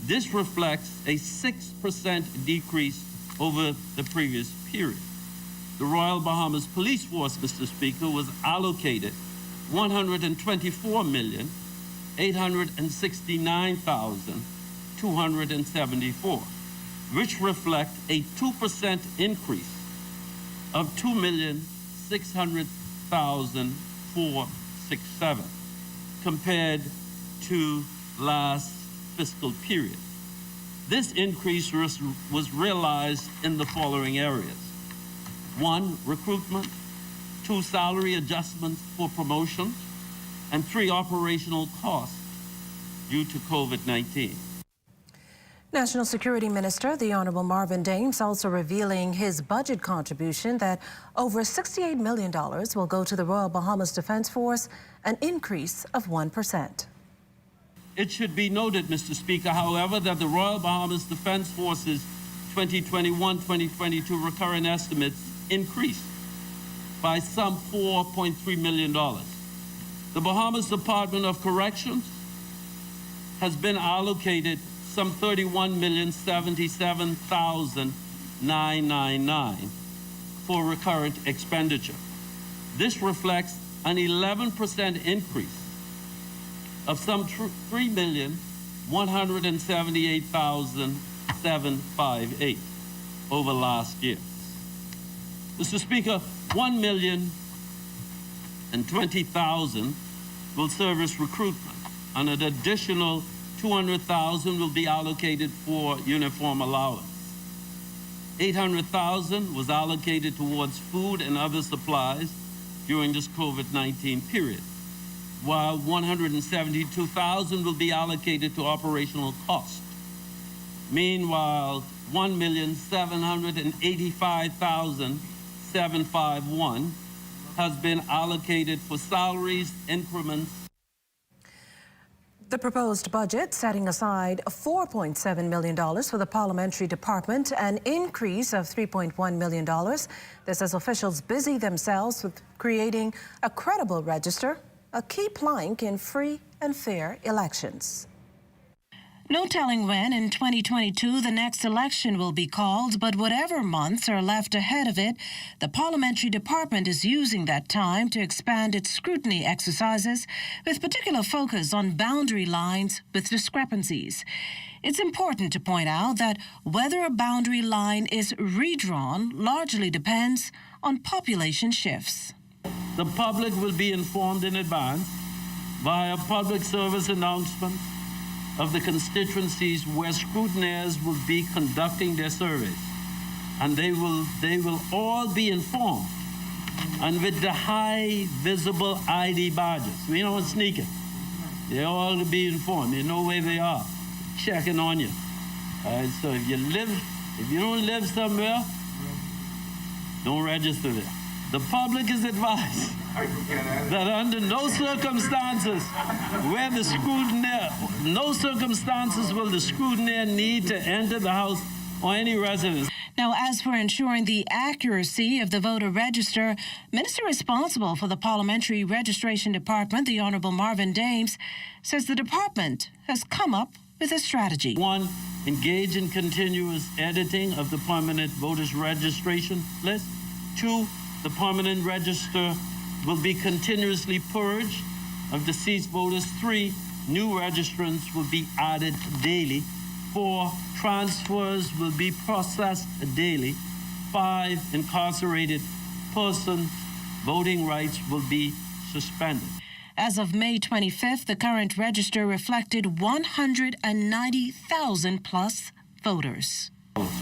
This reflects a 6% decrease over the previous period. The Royal Bahamas Police Force, Mr. Speaker, was allocated $124,869,274, which reflects a 2% increase of $2,600,467 compared to last fiscal period. This increase was realized in the following areas. 1, recruitment, 2, salary adjustments for promotions, and 3, operational costs due to COVID-19. National Security Minister, the Honorable Marvin Dames, also revealing his budget contribution that over $68 million will go to the Royal Bahamas Defense Force, an increase of 1%. It should be noted, Mr. Speaker, however, that the Royal Bahamas Defense Force's 2021-2022 recurrent estimates increased by some $4.3 million. The Bahamas Department of Corrections has been allocated some $31,077,999 for recurrent expenditure. This reflects an 11% increase of some $3,178,758 over last year. Mr. Speaker, $1,020,000 will service recruitment, and an additional $200,000 will be allocated for uniform allowance. $800,000 was allocated towards food and other supplies during this COVID-19 period, while $172,000 will be allocated to operational costs. Meanwhile, $1,785,751 has been allocated for salaries, increments. The proposed budget setting aside $4.7 million for the parliamentary department, an increase of $3.1 million. This as officials busy themselves with creating a credible register, a key plank in free and fair elections. No telling when in 2022 the next election will be called, but whatever months are left ahead of it, the parliamentary department is using that time to expand its scrutiny exercises with particular focus on boundary lines with discrepancies. It's important to point out that whether a boundary line is redrawn largely depends on population shifts. The public will be informed in advance via public service announcements of the constituencies where scrutineers will be conducting their surveys. And they will all be informed. And with the high visible ID badges, we don't sneak it. They all will be informed. You know where they are, checking on you. So if you don't live somewhere, don't register there. The public is advised that under no circumstances will the scrutineer need to enter the house or any residence. Now, as for ensuring the accuracy of the voter register, Minister responsible for the Parliamentary Registration Department, the Honourable Marvin Dames, says the department has come up with a strategy. 1, engage in continuous editing of the permanent voters registration list. 2, the permanent register will be continuously purged of deceased voters. 3, new registrants will be added daily. 4, transfers will be processed daily. 5, incarcerated persons' voting rights will be suspended. As of May 25th, the current register reflected 190,000 plus voters.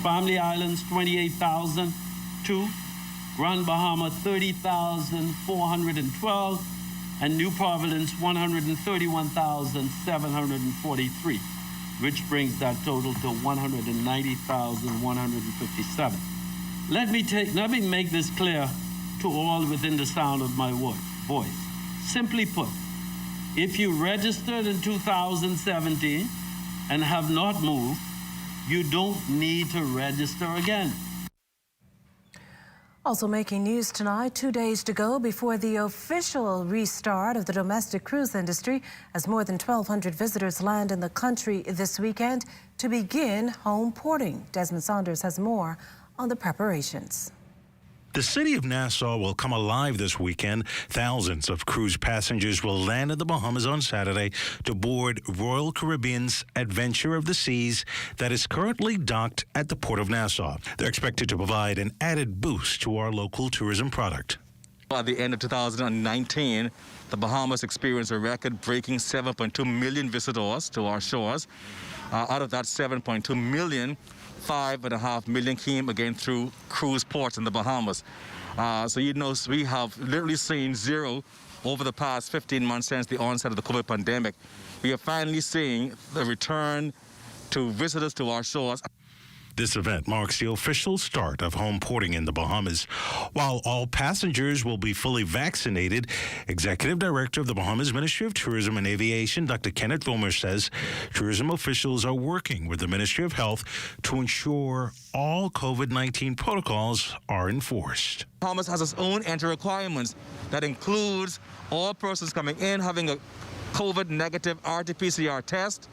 Family Islands, 28,002. Grand Bahama, 30,412. And New Providence, 131,743, which brings that total to 190,157. Let me make this clear to all within the sound of my voice. Simply put, if you registered in 2017 and have not moved, you don't need to register again. Also making news tonight, 2 days to go before the official restart of the domestic cruise industry, as more than 1,200 visitors land in the country this weekend to begin home porting. Desmond Saunders has more on the preparations. The city of Nassau will come alive this weekend. Thousands of cruise passengers will land in the Bahamas on Saturday to board Royal Caribbean's Adventure of the Seas that is currently docked at the Port of Nassau. They're expected to provide an added boost to our local tourism product. At the end of 2019, the Bahamas experienced a record-breaking 7.2 million visitors to our shores. Out of that 7.2 million, 5.5 million came again through cruise ports in the Bahamas. So we have literally seen zero over the past 15 months since the onset of the COVID pandemic. We are finally seeing the return to visitors to our shores. This event marks the official start of home porting in the Bahamas. While all passengers will be fully vaccinated, Executive Director of the Bahamas Ministry of Tourism and Aviation, Dr. Kenneth Vollmer, says tourism officials are working with the Ministry of Health to ensure all COVID-19 protocols are enforced. Bahamas has its own entry requirements that includes all persons coming in having a COVID negative RT-PCR test.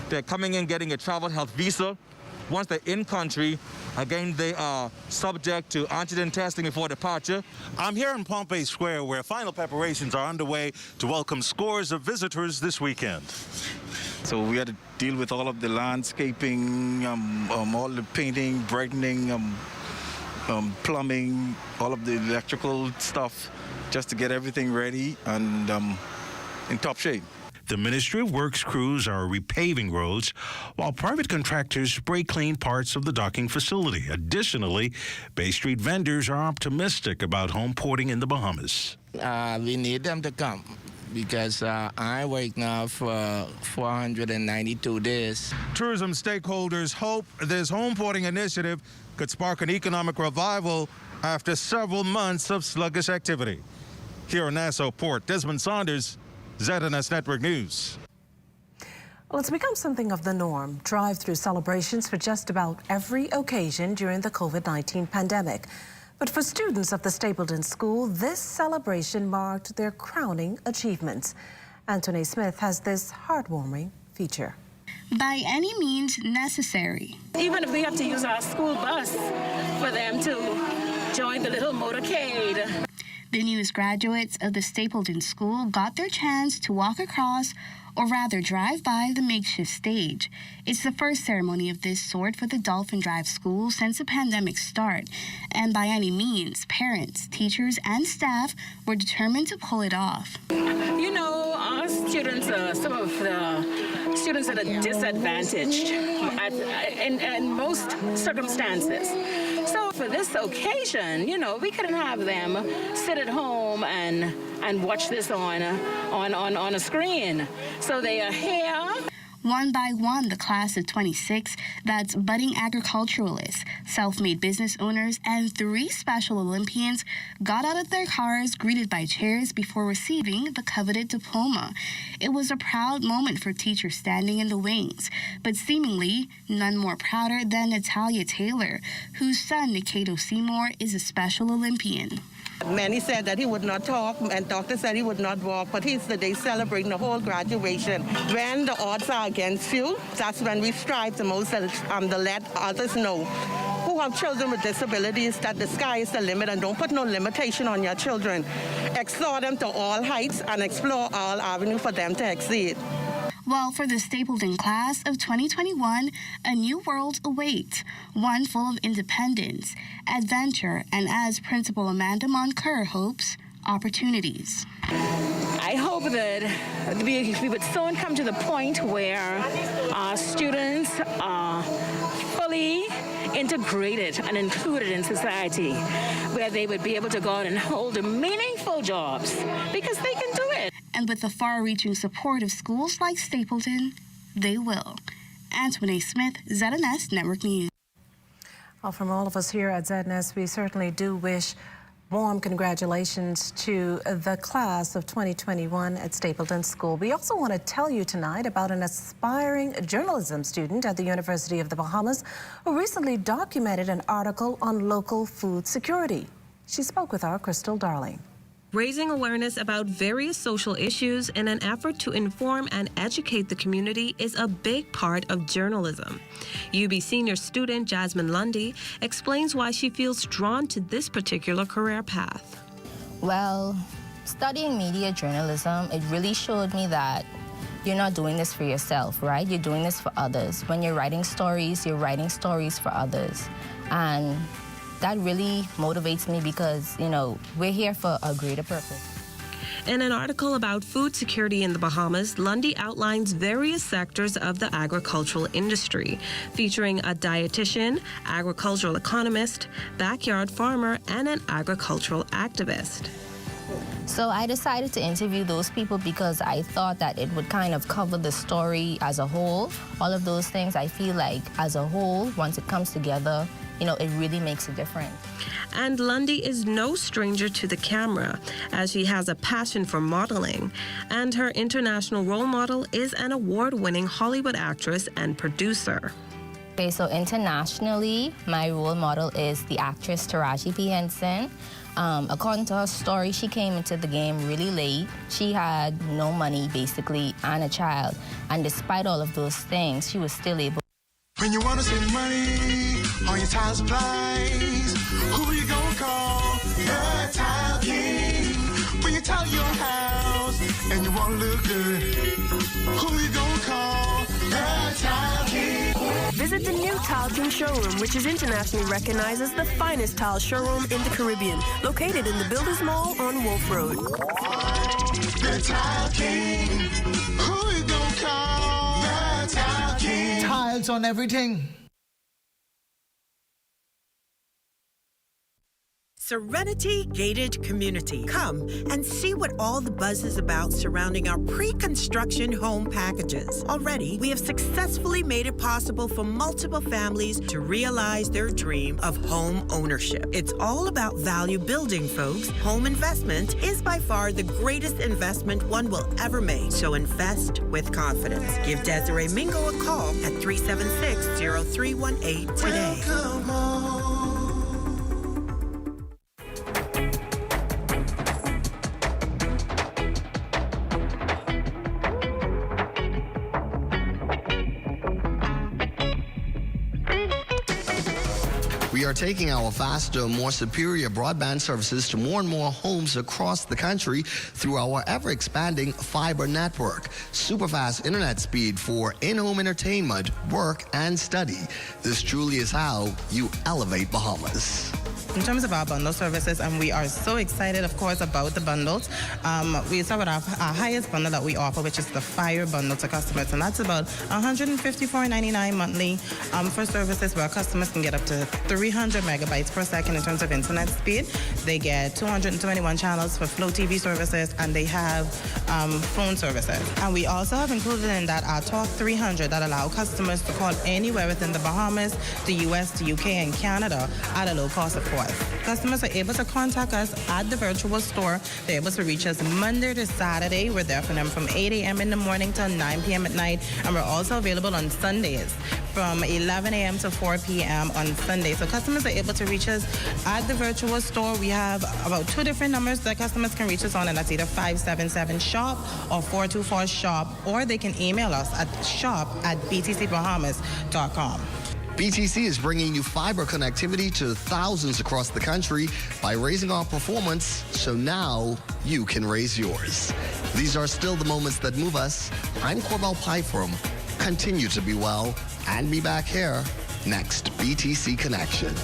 They're coming in getting a travel health visa. Once they're in country, again, they are subject to antigen testing before departure. I'm here in Pompey Square where final preparations are underway to welcome scores of visitors this weekend. So we had to deal with all of the landscaping, all the painting, brightening, plumbing, all of the electrical stuff, just to get everything ready. And in top shape. The Ministry of Works crews are repaving roads, while private contractors spray clean parts of the docking facility. Additionally, Bay Street vendors are optimistic about home porting in the Bahamas. We need them to come because I work now for 492 days. Tourism stakeholders hope this home porting initiative could spark an economic revival after several months of sluggish activity. Here in Nassau Port, Desmond Saunders, ZNS Network News. Well, it's become something of the norm. Drive-through celebrations for just about every occasion during the COVID-19 pandemic. But for students of the Stapleton School, this celebration marked their crowning achievements. Anthony Smith has this heartwarming feature. By any means necessary. Even if we have to use our school bus for them to join the little motorcade. The newest graduates of the Stapleton School got their chance to walk across, or rather drive by, the makeshift stage. It's the first ceremony of this sort for the Dolphin Drive School since the pandemic's start, and by any means, parents, teachers, and staff were determined to pull it off. You know, our students, some of the students are disadvantaged in most circumstances. So for this occasion, you know, we couldn't have them sit at home and watch this on a screen. So they are here. One by one, the class of 26, that's budding agriculturalists, self-made business owners, and 3 Special Olympians got out of their cars, greeted by cheers before receiving the coveted diploma. It was a proud moment for teachers standing in the wings, but seemingly none more prouder than Natalia Taylor, whose son, Nikato Seymour, is a Special Olympian. Many said that he would not talk, and doctors said he would not walk, but he's the day celebrating the whole graduation. When the odds are against you, that's when we strive the most to let others know who have children with disabilities that the sky is the limit, and don't put no limitation on your children. Explore them to all heights and explore all avenues for them to exceed. Well, for the Stapleton class of 2021, a new world awaits, one full of independence, adventure, and as Principal Amanda Moncur hopes, opportunities. I hope that we would soon come to the point where our students are fully integrated and included in society, where they would be able to go out and hold meaningful jobs because they can do it. And with the far-reaching support of schools like Stapleton, they will. Antoinette Smith, ZNS Network News. Well, from all of us here at ZNS, we certainly do wish warm congratulations to the class of 2021 at Stapleton School. We also want to tell you tonight about an aspiring journalism student at the University of the Bahamas who recently documented an article on local food security. She spoke with our Crystal Darling. Raising awareness about various social issues in an effort to inform and educate the community is a big part of journalism. UB senior student Jasmine Lundy explains why she feels drawn to this particular career path. Well, studying media journalism, it really showed me that you're not doing this for yourself, right? You're doing this for others. When you're writing stories, you're writing stories for others. And that really motivates me because, you know, we're here for a greater purpose. In an article about food security in the Bahamas, Lundy outlines various sectors of the agricultural industry, featuring a dietitian, agricultural economist, backyard farmer, and an agricultural activist. So I decided to interview those people because I thought that it would kind of cover the story as a whole. All of those things, I feel like as a whole, once it comes together, you know, it really makes a difference. And Lundy is no stranger to the camera, as she has a passion for modeling. And her international role model is an award-winning Hollywood actress and producer. Okay, so internationally, my role model is the actress Taraji P. Henson. According to her story, she came into the game really late. She had no money, basically, and a child. And despite all of those things, she was still able. When you want to save money on your tile supplies, who you gonna call? The Tile King. When you tile your house and you want to look good, who you gonna call? The Tile King. Visit the new Tile King showroom, which is internationally recognized as the finest tile showroom in the Caribbean, located in the Builders Mall on Wolf Road. The Tile King. Who you gonna call? The Tile King. Tiles on everything. Serenity Gated Community. Come and see what all the buzz is about surrounding our pre-construction home packages. Already, we have successfully made it possible for multiple families to realize their dream of home ownership. It's all about value building, folks. Home investment is by far the greatest investment one will ever make. So invest with confidence. Give Desiree Mingo a call at 376-0318 today. Welcome home. We are taking our faster, more superior broadband services to more and more homes across the country through our ever-expanding fiber network. Superfast internet speed for in-home entertainment, work, and study. This truly is how you elevate Bahamas. In terms of our bundle services, and we are so excited, of course, about the bundles. We start with our highest bundle that we offer, which is the Fire Bundle to customers, and that's about $154.99 monthly for services where customers can get up to 300 megabytes per second in terms of internet speed. They get 221 channels for Flow TV services, and they have phone services. And we also have included in that our Talk 300 that allow customers to call anywhere within the Bahamas, the US, the UK, and Canada at a low cost, of course. Customers are able to contact us at the virtual store. They're able to reach us Monday to Saturday. We're there for them from 8 a.m. in the morning till 9 p.m. at night. And we're also available on Sundays from 11 a.m. to 4 p.m. on Sunday. So customers are able to reach us at the virtual store. We have about 2 different numbers that customers can reach us on, and that's either 577-SHOP or 424-SHOP, or they can email us at shop@btcbahamas.com. BTC is bringing you fiber connectivity to thousands across the country by raising our performance, so now you can raise yours. These are still the moments that move us. I'm Corbell Pyfrom. Continue to be well and be back here next BTC Connection.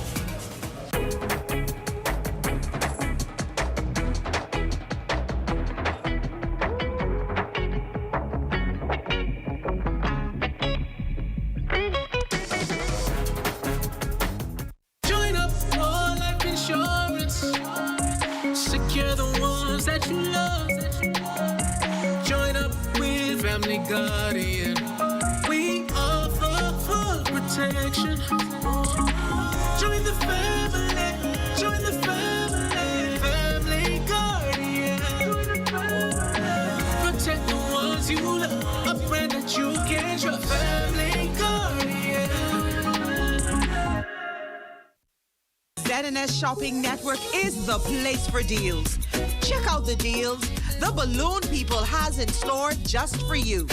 Secure the ones that you love. Join up with Family Guardian. We offer full protection. Join the family. Join the family. Family Guardian. Protect the ones you love. A friend that you can trust. Family Guardian. ZNS Shopping Network is the place for deals. Check out the deals the Balloon People has in store just for you.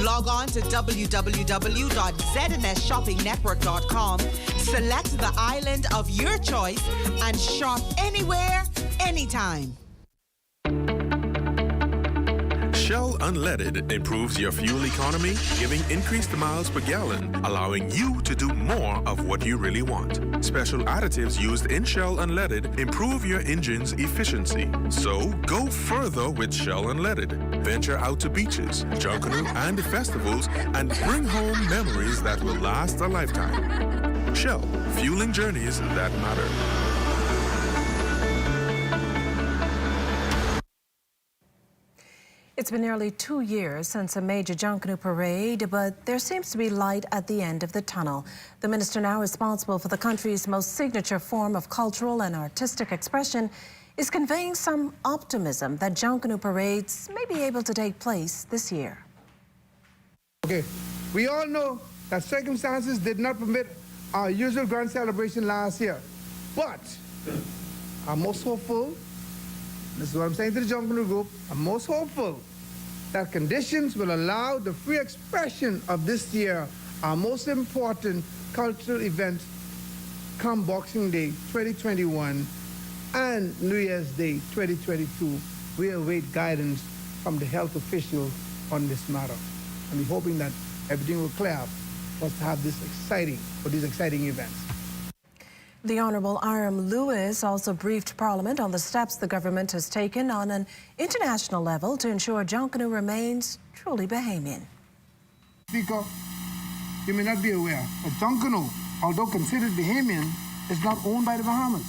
Log on to www.znsshoppingnetwork.com, select the island of your choice, and shop anywhere, anytime. Shell Unleaded improves your fuel economy, giving increased miles per gallon, allowing you to do more of what you really want. Special additives used in Shell Unleaded improve your engine's efficiency. So go further with Shell Unleaded. Venture out to beaches, Junkanoo, and festivals, and bring home memories that will last a lifetime. Shell, fueling journeys that matter. It's been nearly 2 years since a major Junkanoo parade, but there seems to be light at the end of the tunnel. The minister now responsible for the country's most signature form of cultural and artistic expression is conveying some optimism that Junkanoo parades may be able to take place this year. Okay, we all know that circumstances did not permit our usual grand celebration last year, but I'm most hopeful, this is what I'm saying to the Junkanoo group, I'm most hopeful that conditions will allow the free expression of this year, our most important cultural events come Boxing Day 2021 and New Year's Day 2022, we await guidance from the health officials on this matter. And we're hoping that everything will clear up for us to have these exciting events. The Honourable Iram Lewis also briefed Parliament on the steps the government has taken on an international level to ensure Junkanoo remains truly Bahamian. Speaker, you may not be aware, but Junkanoo, although considered Bahamian, is not owned by the Bahamas.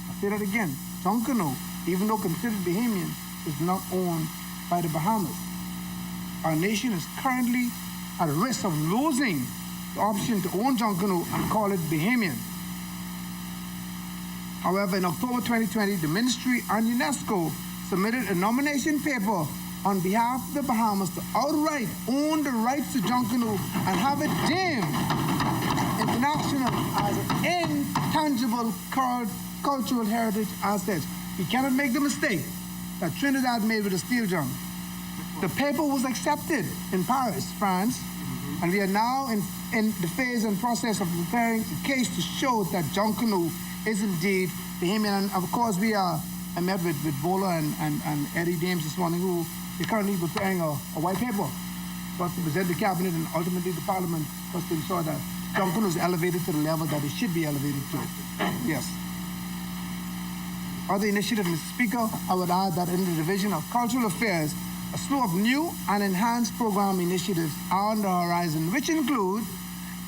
I'll say that again. Junkanoo, even though considered Bahamian, is not owned by the Bahamas. Our nation is currently at risk of losing the option to own Junkanoo and call it Bahamian. However, in October 2020, the Ministry and UNESCO submitted a nomination paper on behalf of the Bahamas to outright own the rights to Junkanoo and have it deemed international as an intangible cultural heritage asset. We cannot make the mistake that Trinidad made with the steel drum. The paper was accepted in Paris, France, and we are now in the phase and process of preparing a case to show that Junkanoo is indeed Bahamian. And of course, I met with Bola and Eddie Dames this morning, who is currently preparing a white paper for us to present the Cabinet and ultimately the Parliament for us to ensure that Junkanoo is elevated to the level that it should be elevated to. Yes. Other initiatives, Mr. Speaker, I would add that in the Division of Cultural Affairs, a slew of new and enhanced program initiatives are on the horizon, which include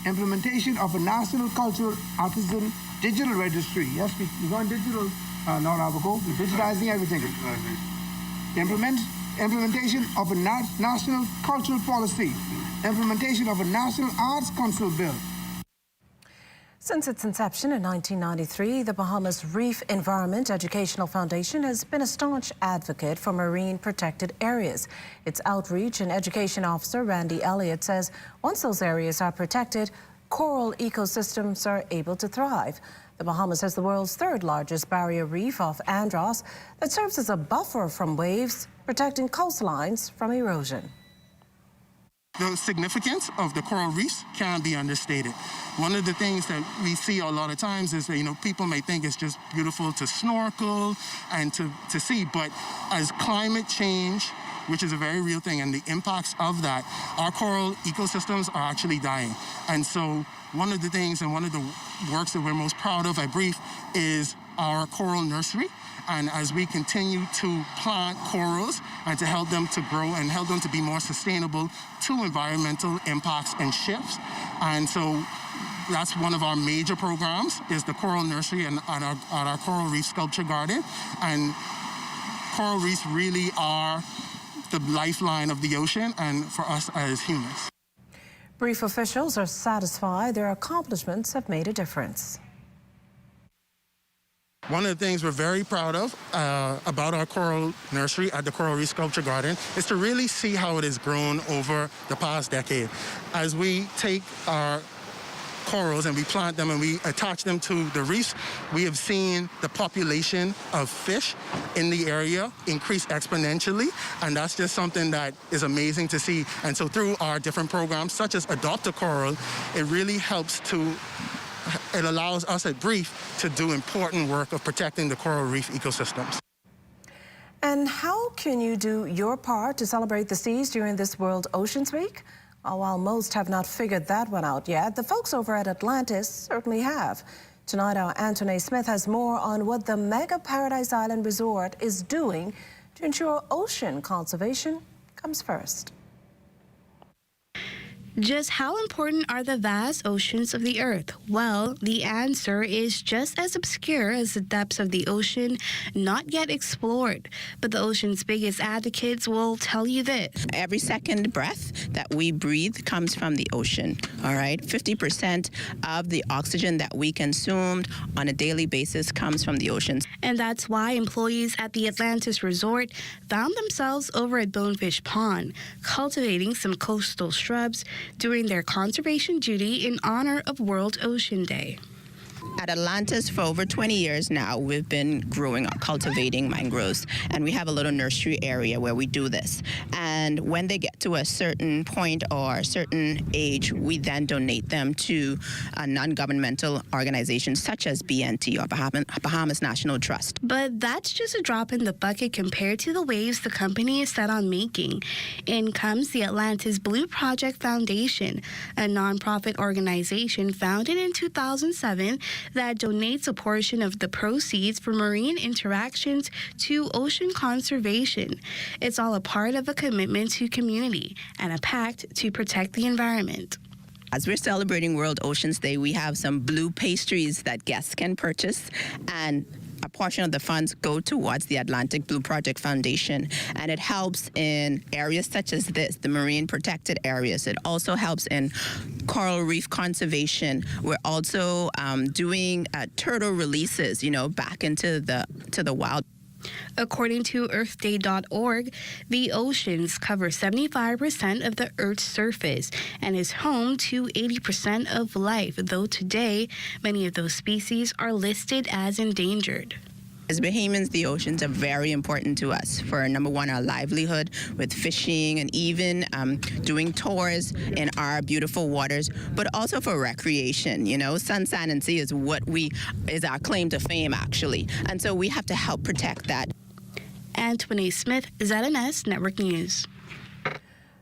implementation of a National Cultural Artisan Digital Registry. Yes, we're going digital now, Navajo. We're digitizing everything. Implementation of a National Cultural Policy. Implementation of a National Arts Council Bill. Since its inception in 1993, the Bahamas Reef Environment Educational Foundation has been a staunch advocate for marine protected areas. Its outreach and education officer, Randy Elliott, says once those areas are protected, coral ecosystems are able to thrive. The Bahamas has the world's third largest barrier reef off Andros that serves as a buffer from waves, protecting coastlines from erosion. The significance of the coral reefs can't be understated. One of the things that we see a lot of times is that, people may think it's just beautiful to snorkel and to see, but as climate change, which is a very real thing, and the impacts of that, our coral ecosystems are actually dying. And so one of the things and one of the works that we're most proud of at Brief is our coral nursery. And as we continue to plant corals and to help them to grow and help them to be more sustainable to environmental impacts and shifts. And so that's one of our major programs, is the coral nursery and our coral reef sculpture garden. And coral reefs really are the lifeline of the ocean and for us as humans. Brief officials are satisfied their accomplishments have made a difference. One of the things we're very proud of about our coral nursery at the Coral Reef Sculpture Garden is to really see how it has grown over the past decade. As we take our corals and we plant them and we attach them to the reefs, we have seen the population of fish in the area increase exponentially, and that's just something that is amazing to see. And so through our different programs, such as Adopt a Coral, it really helps to it allows us at Brief to do important work of protecting the coral reef ecosystems. And how can you do your part to celebrate the seas during this World Oceans Week? While most have not figured that one out yet, the folks over at Atlantis certainly have. Tonight, our Anthony Smith has more on what the Mega Paradise Island Resort is doing to ensure ocean conservation comes first. Just how important are the vast oceans of the Earth? Well, the answer is just as obscure as the depths of the ocean not yet explored. But the ocean's biggest advocates will tell you this. Every second breath that we breathe comes from the ocean, all right? 50% of the oxygen that we consume on a daily basis comes from the oceans. And that's why employees at the Atlantis Resort found themselves over at Bonefish Pond, cultivating some coastal shrubs during their conservation duty in honor of World Ocean Day. At Atlantis, for over 20 years now, we've been cultivating mangroves, and we have a little nursery area where we do this. And when they get to a certain point or a certain age, we then donate them to a non-governmental organization such as BNT or Bahamas National Trust. But that's just a drop in the bucket compared to the waves the company is set on making. In comes the Atlantis Blue Project Foundation, a nonprofit organization founded in 2007 that donates a portion of the proceeds for marine interactions to ocean conservation. It's all a part of a commitment to community and a pact to protect the environment. As we're celebrating World Oceans Day, we have some blue pastries that guests can purchase, and a portion of the funds go towards the Atlantic Blue Project Foundation, and it helps in areas such as this, the marine protected areas. It also helps in coral reef conservation. We're also doing turtle releases, back into the wild. According to earthday.org, the oceans cover 75% of the Earth's surface and is home to 80% of life, though today many of those species are listed as endangered. As Bahamians, the oceans are very important to us for, number one, our livelihood with fishing and even doing tours in our beautiful waters, but also for recreation. Sun, sand, and sea is is our claim to fame, actually. And so we have to help protect that. Antoine Smith, ZNS Network News.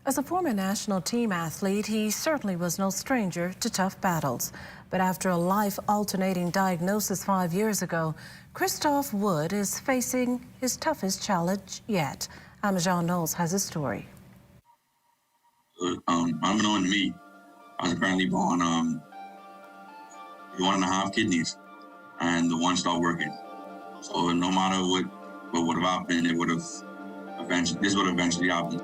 As a former national team athlete, he certainly was no stranger to tough battles. But after a life-alternating diagnosis 5 years ago, Christoph Wood is facing his toughest challenge yet. Amajan Knowles has a story. Unbeknown to me, I was apparently born with 1.5 kidneys, and the one stopped working. So no matter what would have happened, this would have eventually happened.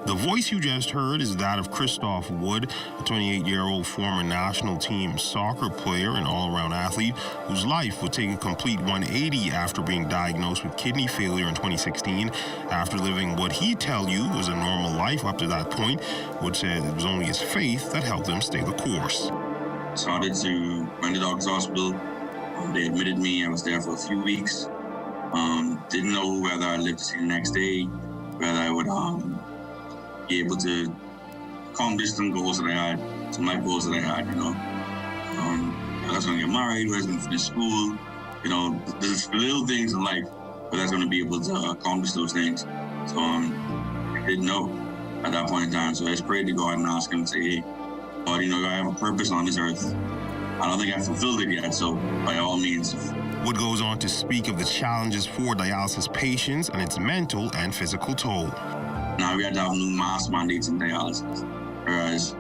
The voice you just heard is that of Christoph Wood, a 28-year-old former national team soccer player and all-around athlete whose life would take a complete 180 after being diagnosed with kidney failure in 2016. After living what he'd tell you was a normal life up to that point, Wood said it was only his faith that helped him stay the course. Started to went to the doctor's hospital. They admitted me. I was there for a few weeks. Didn't know whether I'd live to see the next day, whether I would be able to accomplish some goals that I had, some life goals that I had, I was going to get married, I was going to finish school, there's little things in life, but I was going to be able to accomplish those things. So I didn't know at that point in time. So I just prayed to God and asked him to say, hey, God, I have a purpose on this earth. I don't think I've fulfilled it yet, so by all means. Wood goes on to speak of the challenges for dialysis patients and its mental and physical toll. Now we had to have new mask mandates in dialysis. Whereas,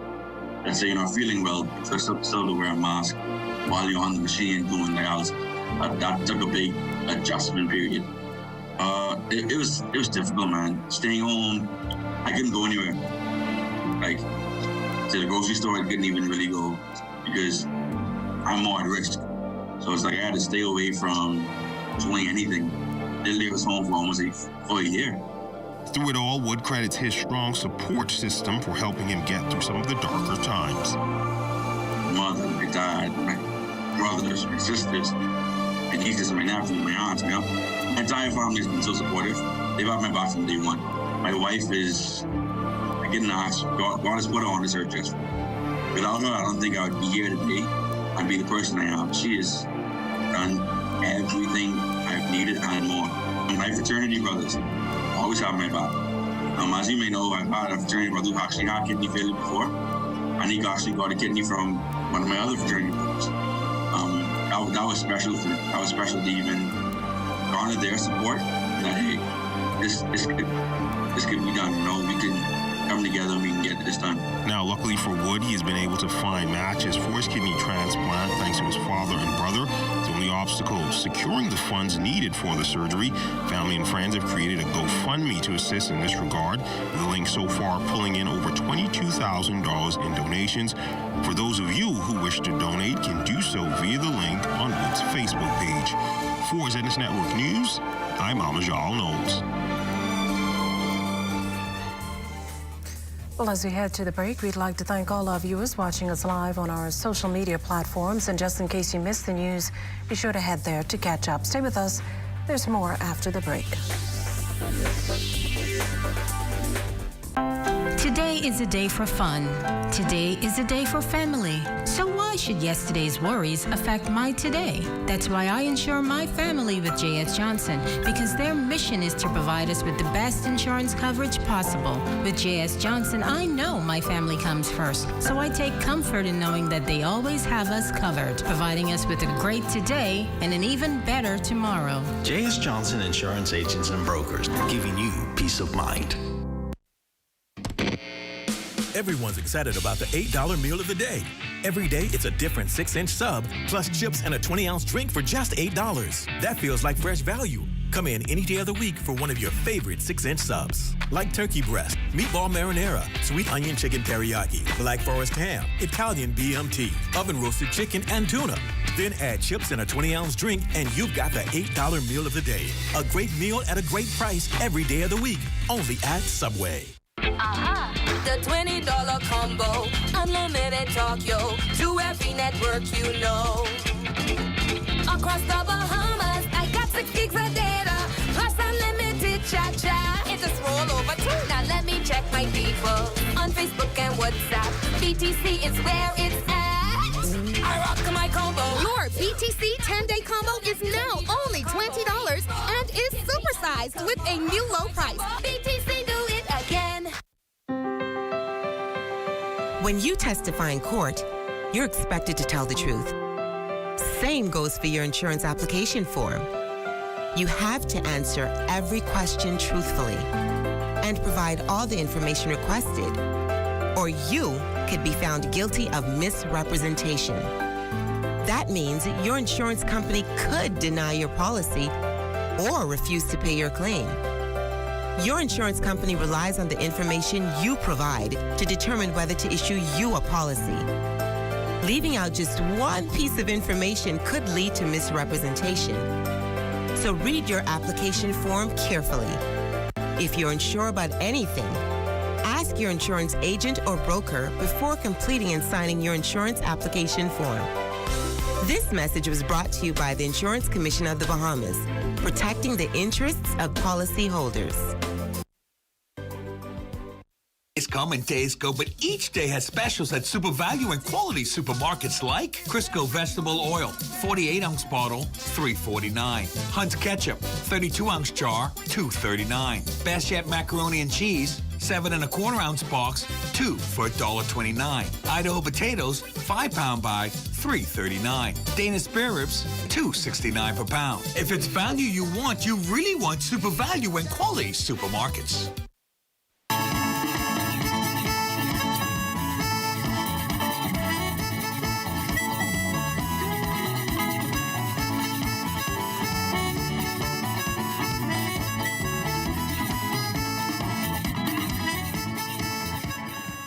let's say you're not feeling well, you're still to wear a mask while you're on the machine doing dialysis. That took a big adjustment period. It was difficult, man. Staying home, I couldn't go anywhere. Like, to the grocery store, I couldn't even really go because I'm more at risk. So it's like I had to stay away from doing anything. Literally, I was home for almost a year. Through it all, Wood credits his strong support system for helping him get through some of the darker times. My mother, my dad, my brothers, my sisters, and he's just my nephew, my aunts, My entire family has been so supportive. They've had my back from day one. My wife is, I get an ask, God has put her on this earth just for me. Without her, I don't think I would be here today. I'd be the person I am. She has done everything I've needed and more. My fraternity brothers always have my back. As you may know, I've had a fraternity brother who actually had kidney failure before, and he actually got a kidney from one of my other fraternity brothers. That was special for me. That was special to even garner their support. That hey, this could be done. We can come together and we can get this done. Now, luckily for Wood, he has been able to find matches for his kidney transplant thanks to his father and brother. The only obstacle, securing the funds needed for the surgery. Family and friends have created a GoFundMe to assist in this regard. The link so far pulling in over $22,000 in donations. For those of you who wish to donate, can do so via the link on Wood's Facebook page. For ZNS Network News, I'm Amajan Knowles. Well, as we head to the break, we'd like to thank all our viewers watching us live on our social media platforms. And just in case you missed the news, be sure to head there to catch up. Stay with us. There's more after the break. Today is a day for fun. Today is a day for family. So why should yesterday's worries affect my today? That's why I insure my family with J.S. Johnson, because their mission is to provide us with the best insurance coverage possible. With J.S. Johnson, I know my family comes first, so I take comfort in knowing that they always have us covered, providing us with a great today and an even better tomorrow. J.S. Johnson Insurance Agents and Brokers, giving you peace of mind. Everyone's excited about the $8 meal of the day. Every day, it's a different 6-inch sub, plus chips and a 20-ounce drink for just $8. That feels like fresh value. Come in any day of the week for one of your favorite 6-inch subs. Like turkey breast, meatball marinara, sweet onion chicken teriyaki, black forest ham, Italian BMT, oven roasted chicken, and tuna. Then add chips and a 20-ounce drink, and you've got the $8 meal of the day. A great meal at a great price every day of the week. Only at Subway. Aha! The $20 combo, unlimited talk, yo, to every network you know. Across the Bahamas, I got 6 gigs of data, plus unlimited cha-cha. It's a roll over too. Now let me check my people on Facebook and WhatsApp. BTC is where it's at. I rock my combo. Your BTC 10-day combo is now only $20 and is supersized with a new low price. BTC, do it again. When you testify in court, you're expected to tell the truth. Same goes for your insurance application form. You have to answer every question truthfully and provide all the information requested, or you could be found guilty of misrepresentation. That means your insurance company could deny your policy or refuse to pay your claim. Your insurance company relies on the information you provide to determine whether to issue you a policy. Leaving out just one piece of information could lead to misrepresentation. So read your application form carefully. If you're unsure about anything, ask your insurance agent or broker before completing and signing your insurance application form. This message was brought to you by the Insurance Commission of the Bahamas, protecting the interests of policyholders. Days come and days go, but each day has specials at super value and quality supermarkets like Crisco vegetable oil, 48-ounce bottle, $3.49. Hunt's ketchup, 32-ounce jar, $2.39. Best Yet macaroni and cheese, 7¼ ounce box, 2 for $1.29. Idaho potatoes, 5-pound bag, $3.39. Dana spare ribs, $2.69 per pound. If it's value you want, you really want super value and quality supermarkets.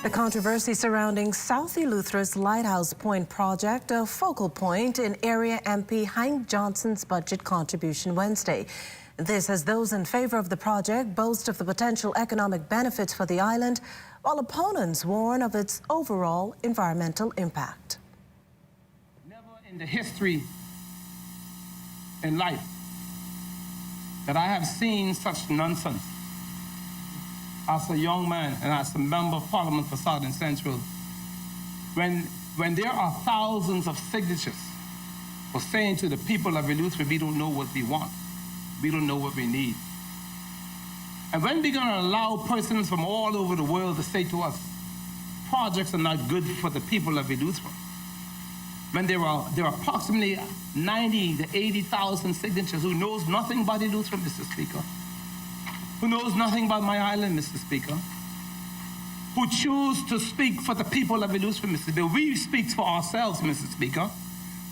The controversy surrounding South Eleuthera's Lighthouse Point project, a focal point in area MP Hank Johnson's budget contribution Wednesday. This as those in favor of the project boast of the potential economic benefits for the island, while opponents warn of its overall environmental impact. Never in the history in life that I have seen such nonsense. As a young man and as a member of Parliament for Southern Central, when there are thousands of signatures for saying to the people of Eleuthera, we don't know what we want, we don't know what we need. And when we're going to allow persons from all over the world to say to us, projects are not good for the people of Eleuthera, when there are approximately 90 to 80,000 signatures who knows nothing about Eleuthera, Mr. Speaker, who knows nothing about my island, Mr. Speaker, who choose to speak for the people of Eleuthera, Mr. Speaker. We speak for ourselves, Mr. Speaker.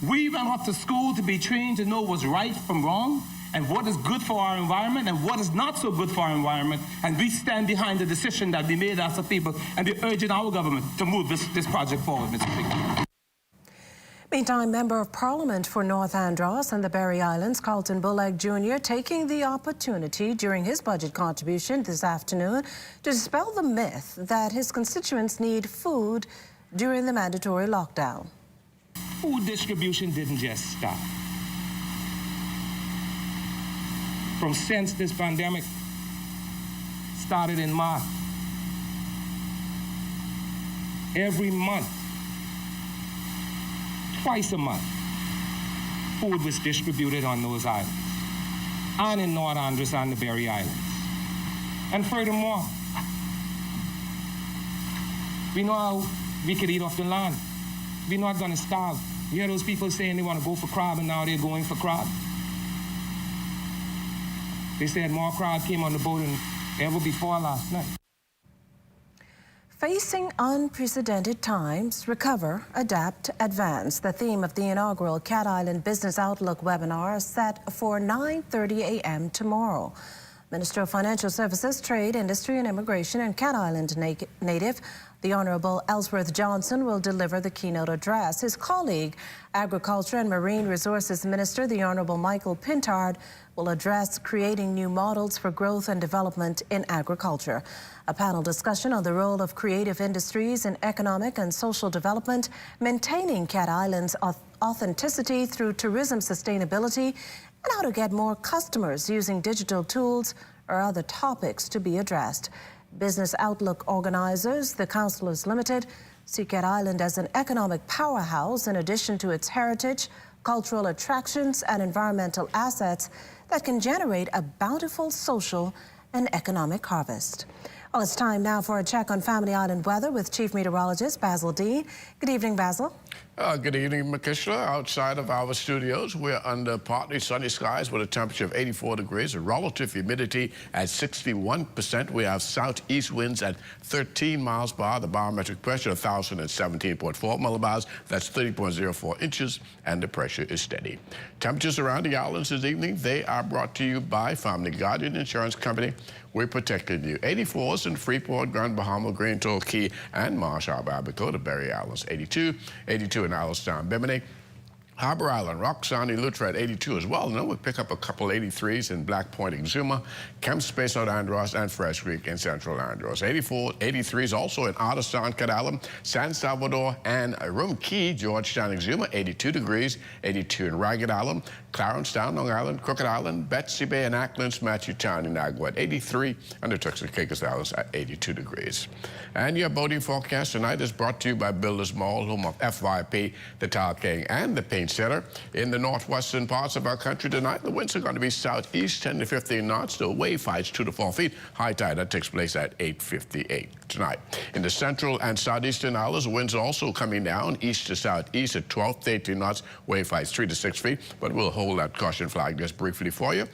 We went off to school to be trained to know what's right from wrong and what is good for our environment and what is not so good for our environment. And we stand behind the decision that we made as a people, and we're urging our government to move this project forward, Mr. Speaker. Meantime, Member of Parliament for North Andros and the Berry Islands, Carlton Bullock Jr., taking the opportunity during his budget contribution this afternoon to dispel the myth that his constituents need food during the mandatory lockdown. Food distribution didn't just stop. From since this pandemic started in March, every month, twice a month, food was distributed on those islands, and in North Andros and the Berry Islands. And furthermore, we know how we could eat off the land. We're not going to starve. You hear those people saying they want to go for crab, and now they're going for crab. They said more crab came on the boat than ever before last night. Facing unprecedented times, recover, adapt, advance. The theme of the inaugural Cat Island Business Outlook webinar is set for 9:30 a.m. tomorrow. Minister of Financial Services, Trade, Industry and Immigration and Cat Island native, the Honorable Ellsworth Johnson, will deliver the keynote address. His colleague, Agriculture and Marine Resources Minister, the Honorable Michael Pintard, will address creating new models for growth and development in agriculture. A panel discussion on the role of creative industries in economic and social development, maintaining Cat Island's authenticity through tourism sustainability, and how to get more customers using digital tools or other topics to be addressed. Business Outlook organizers, the Councillors Limited, see Cat Island as an economic powerhouse in addition to its heritage, cultural attractions and environmental assets that can generate a bountiful social and economic harvest. Well, it's time now for a check on Family Island weather with Chief Meteorologist Basil Dean. Good evening, Basil. Good evening, Makishla. Outside of our studios, we're under partly sunny skies with a temperature of 84 degrees, a relative humidity at 61%. We have southeast winds at 13 miles per hour, the barometric pressure 1,017.4 millibars, that's 30.04 inches, and the pressure is steady. Temperatures around the islands this evening, they are brought to you by Family Guardian Insurance Company. We're protecting you. 84s in Freeport, Grand Bahama, Green Toll Key, and Marsh Harbor, Abaco, the Berry Islands. 82 in Allenstown, Bimini. Harbor Island, Roxanne, Lutra at 82 as well. Now we pick up a couple 83s in Black Point, Exuma, Kemp Space out Andros, and Fresh Creek in Central Andros. 84, 83s also in Otterstown, Cat Island, San Salvador, and Rum Key, Georgetown, Exuma, 82 degrees, 82 in Ragged Island, Clarencetown, Long Island, Crooked Island, Betsy Bay, and Acklands, Matthewtown, and Agua at 83, and the Turks and Caicos Islands at 82 degrees. And your boating forecast tonight is brought to you by Builders Mall, home of FYP, the Tile King, and the Paint Center. In the northwestern parts of our country tonight, the winds are going to be southeast 10 to 15 knots. The wave heights 2 to 4 feet. High tide that takes place at 8:58 tonight. In the central and southeastern islands, the winds are also coming down east to southeast at 12 to 18 knots. Wave heights 3 to 6 feet. But we'll hold that caution flag just briefly for you.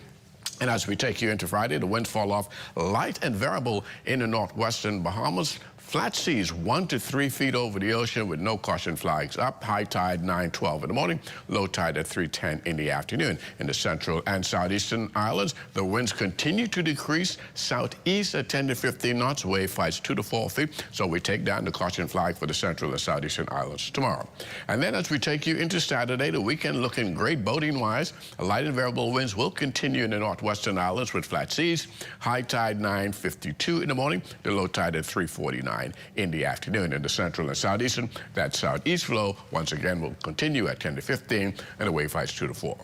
And as we take you into Friday, the winds fall off light and variable in the northwestern Bahamas. Flat seas 1 to 3 feet over the ocean with no caution flags up. High tide 9:12 in the morning, low tide at 3:10 in the afternoon. In the central and southeastern islands, the winds continue to decrease southeast at 10 to 15 knots. Wave heights 2 to 4 feet. So we take down the caution flag for the central and southeastern islands tomorrow. And then as we take you into Saturday, the weekend looking great boating wise. Light and variable winds will continue in the northwestern islands with flat seas. High tide 9:52 in the morning, the low tide at 3:49 in the afternoon. In the central and southeastern, that southeast flow once again will continue at 10 to 15 and the wave heights 2 to 4.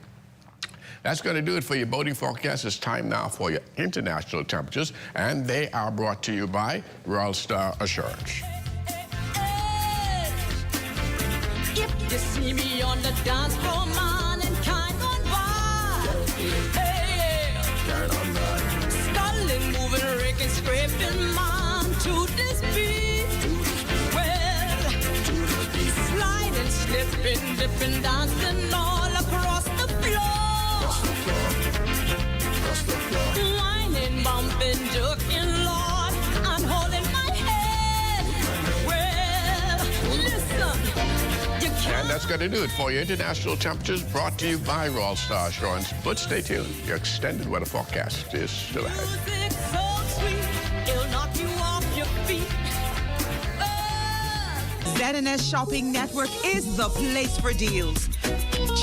That's going to do it for your boating forecast. It's time now for your international temperatures, and they are brought to you by Royal Star Assurance. If you see me on the dance floor, man, and kind on wild, hey, sculling, moving, raking, scraping, man, to this beat. Well, sliding, slipping, dipping, dancing all across the floor. Whining, bumping, jerking, Lord, I'm holding my head. Well, listen, you can't. And that's going to do it for your international temperatures brought to you by Royal Star Assurance. But stay tuned. Your extended weather forecast is still ahead. Music so sweet, it'll knock you off your feet. ZNS Shopping Network is the place for deals.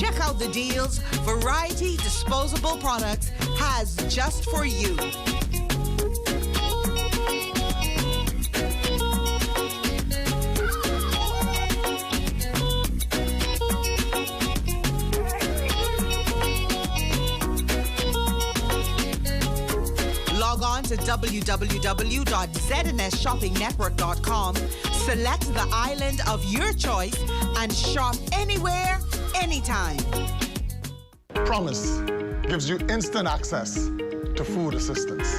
Check out the deals Variety Disposable Products has just for you. Log on to www.znsshoppingnetwork.com, select the island of your choice, and shop anywhere, anytime. Promise gives you instant access to food assistance,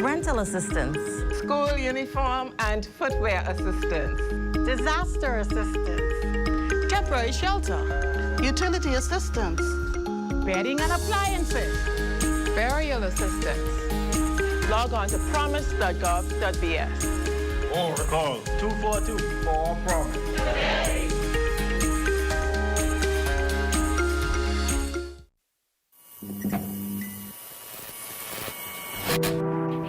rental assistance, school uniform and footwear assistance, disaster assistance, temporary shelter, utility assistance, bedding and appliances, burial assistance. Log on to promise.gov.bs. Or call 242-4-PROMISE.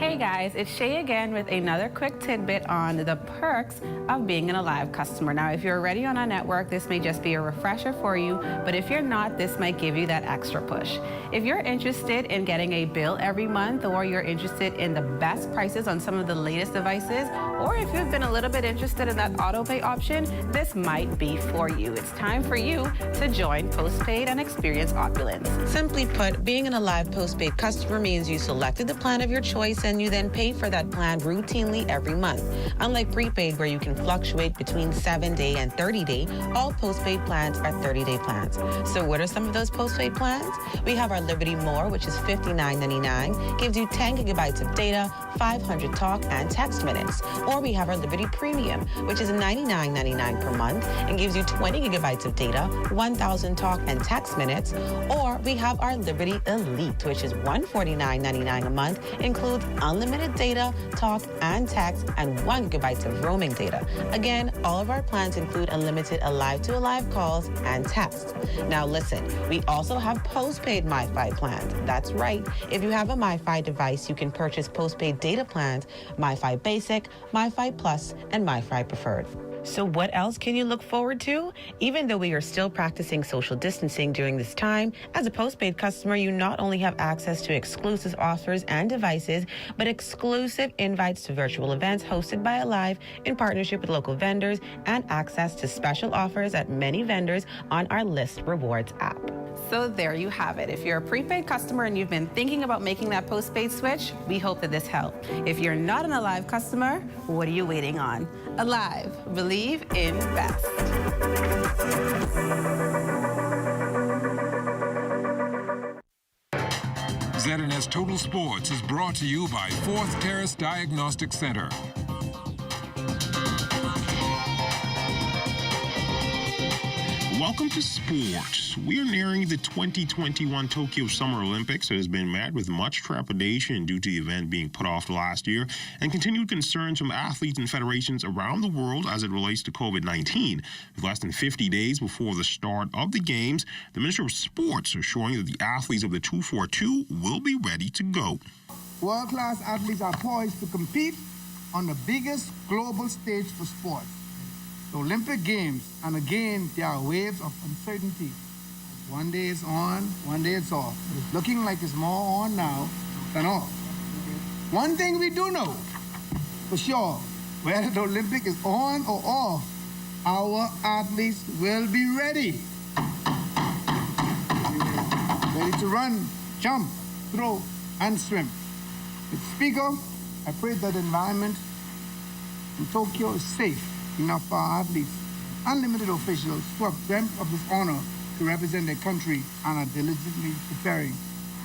Hey guys, it's Shay again with another quick tidbit on the perks of being an Alive customer. Now, if you're already on our network, this may just be a refresher for you, but if you're not, this might give you that extra push. If you're interested in getting a bill every month, or you're interested in the best prices on some of the latest devices, or if you've been a little bit interested in that auto pay option, this might be for you. It's time for you to join Postpaid and experience opulence. Simply put, being an Alive Postpaid customer means you selected the plan of your choice and you then pay for that plan routinely every month. Unlike prepaid, where you can fluctuate between 7-day and 30-day, all postpaid plans are 30-day plans. So what are some of those postpaid plans? We have our Liberty More, which is $59.99, gives you 10 gigabytes of data, 500 talk and text minutes. Or we have our Liberty Premium, which is $99.99 per month and gives you 20 gigabytes of data, 1,000 talk and text minutes. Or we have our Liberty Elite, which is $149.99 a month, includes unlimited data, talk and text, and 1 gigabyte of roaming data. Again, all of our plans include unlimited Alive-to-Alive calls and text. Now listen, we also have postpaid MiFi plans. That's right. If you have a MiFi device, you can purchase postpaid data plans, MiFi Basic, MiFi Plus, and MiFi Preferred. So what else can you look forward to? Even though we are still practicing social distancing during this time, as a postpaid customer, you not only have access to exclusive offers and devices, but exclusive invites to virtual events hosted by Alive in partnership with local vendors, and access to special offers at many vendors on our List Rewards app. So there you have it. If you're a prepaid customer and you've been thinking about making that postpaid switch, we hope that this helped. If you're not an Alive customer, what are you waiting on? Alive, believe in best. ZNS Total Sports is brought to you by Fourth Terrace Diagnostic Center. Welcome to sports. We are nearing the 2021 Tokyo Summer Olympics. It has been met with much trepidation due to the event being put off last year, and continued concerns from athletes and federations around the world as it relates to COVID-19. With less than 50 days before the start of the Games, the Minister of Sports is showing that the athletes of the 242 will be ready to go. World-class athletes are poised to compete on the biggest global stage for sports, the Olympic Games, and again, there are waves of uncertainty. One day it's on, one day it's off. It's looking like it's more on now than off. One thing we do know for sure, whether the Olympic is on or off, our athletes will be ready. Ready to run, jump, throw, and swim. Mr. Speaker, I pray that the environment in Tokyo is safe enough for our athletes and limited officials who have dreamt of this honor to represent their country and are diligently preparing.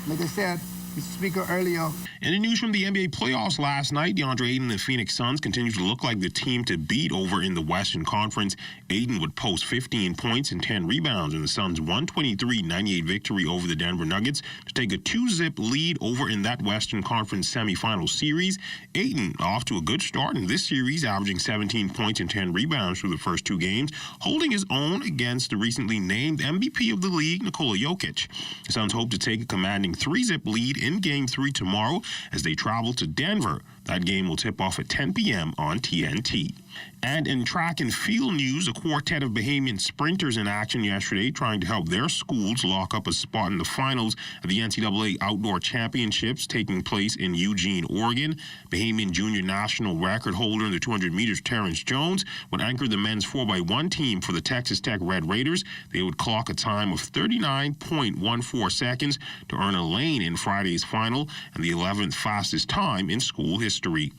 Like I said, Mr. Speaker, earlier. In the news from the NBA playoffs last night, DeAndre Ayton and the Phoenix Suns continue to look like the team to beat over in the Western Conference. Ayton would post 15 points and 10 rebounds in the Suns' 123-98 victory over the Denver Nuggets to take a 2-zip lead over in that Western Conference semifinal series. Ayton off to a good start in this series, averaging 17 points and 10 rebounds through the first 2 games, holding his own against the recently named MVP of the league, Nikola Jokic. The Suns hope to take a commanding 3-zip lead in Game 3 tomorrow as they travel to Denver. That game will tip off at 10 p.m. on TNT. And in track and field news, a quartet of Bahamian sprinters in action yesterday trying to help their schools lock up a spot in the finals of the NCAA Outdoor Championships taking place in Eugene, Oregon. Bahamian junior national record holder in the 200 meters, Terrence Jones, would anchor the men's 4x1 team for the Texas Tech Red Raiders. They would clock a time of 39.14 seconds to earn a lane in Friday's final and the 11th fastest time in school history.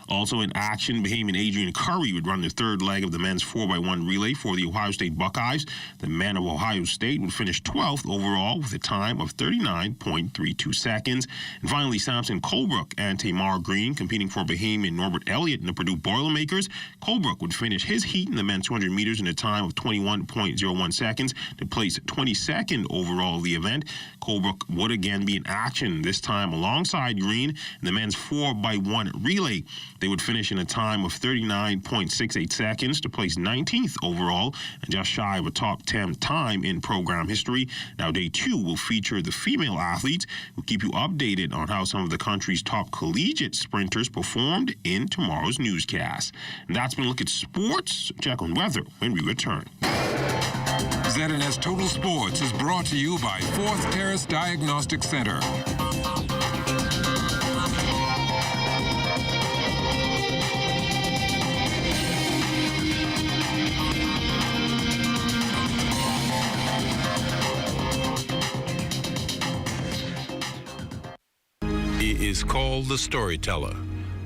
Also in action, Bahamian Adrian Curry would run the third leg of the men's 4x1 relay for the Ohio State Buckeyes. The men of Ohio State would finish 12th overall with a time of 39.32 seconds. And finally, Samson Colebrook and Tamar Green competing for Bahamian Norbert Elliott and the Purdue Boilermakers. Colebrook would finish his heat in the men's 200 meters in a time of 21.01 seconds to place 22nd overall of the event. Colebrook would again be in action, this time alongside Green in the men's 4x1 relay. They would finish in a time of 39.68 seconds to place 19th overall and just shy of a top 10 time in program history. Now, day 2 will feature the female athletes. We'll keep you updated on how some of the country's top collegiate sprinters performed in tomorrow's newscast. And that's been a look at sports. Check on weather when we return. ZNS Total Sports is brought to you by Fourth Terrace Diagnostic Center. He is called the storyteller,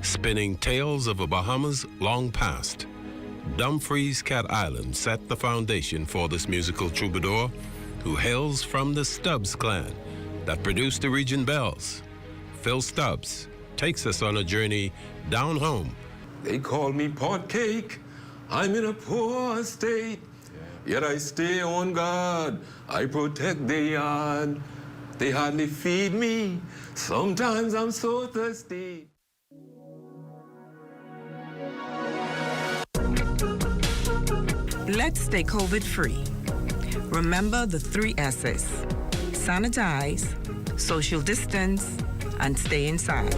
spinning tales of a Bahamas long past. Dumfries Cat Island set the foundation for this musical troubadour, who hails from the Stubbs clan that produced the region bells. Phil Stubbs takes us on a journey down home. They call me pot cake. I'm in a poor state, yet I stay on guard. I protect the yard. They hardly feed me. Sometimes I'm so thirsty. Let's stay COVID-free. Remember the 3 S's. Sanitize, social distance, and stay inside.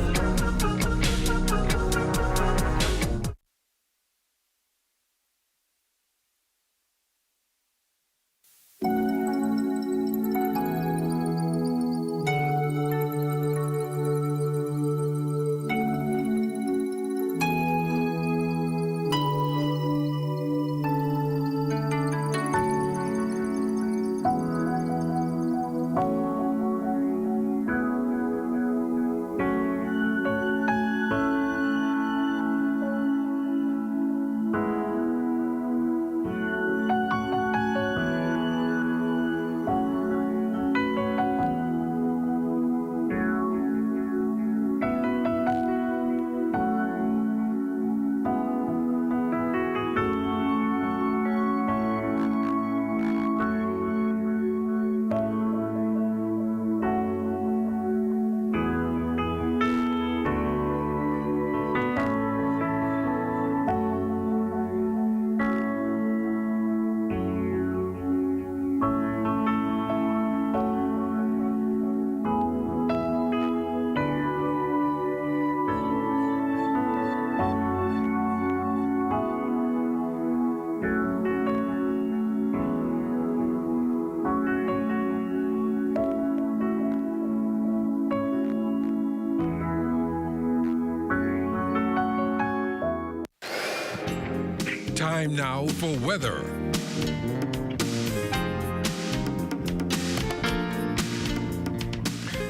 Time now for weather.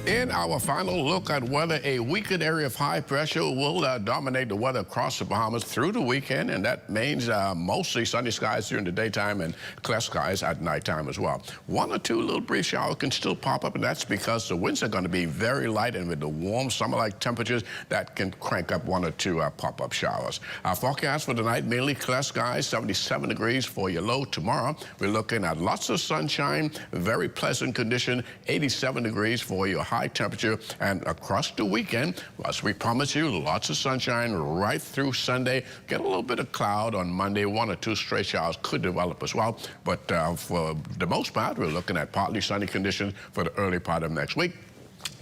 In our final look at weather, a weakened area of high pressure will dominate the weather across the Bahamas through the weekend, and that means mostly sunny skies during the daytime and clear skies at nighttime as well. 1 or 2 little brief showers can still pop up, and that's because the winds are going to be very light, and with the warm summer-like temperatures, that can crank up 1 or 2 pop-up showers. Our forecast for tonight, mainly clear skies, 77 degrees for your low. Tomorrow, we're looking at lots of sunshine, very pleasant condition, 87 degrees for your high temperature, and across the weekend, as we promise you, lots of sunshine right through Sunday. Get a little bit of cloud on Monday. 1 or 2 stray showers could develop as well, but for the most part, we're looking at partly sunny conditions for the early part of next week.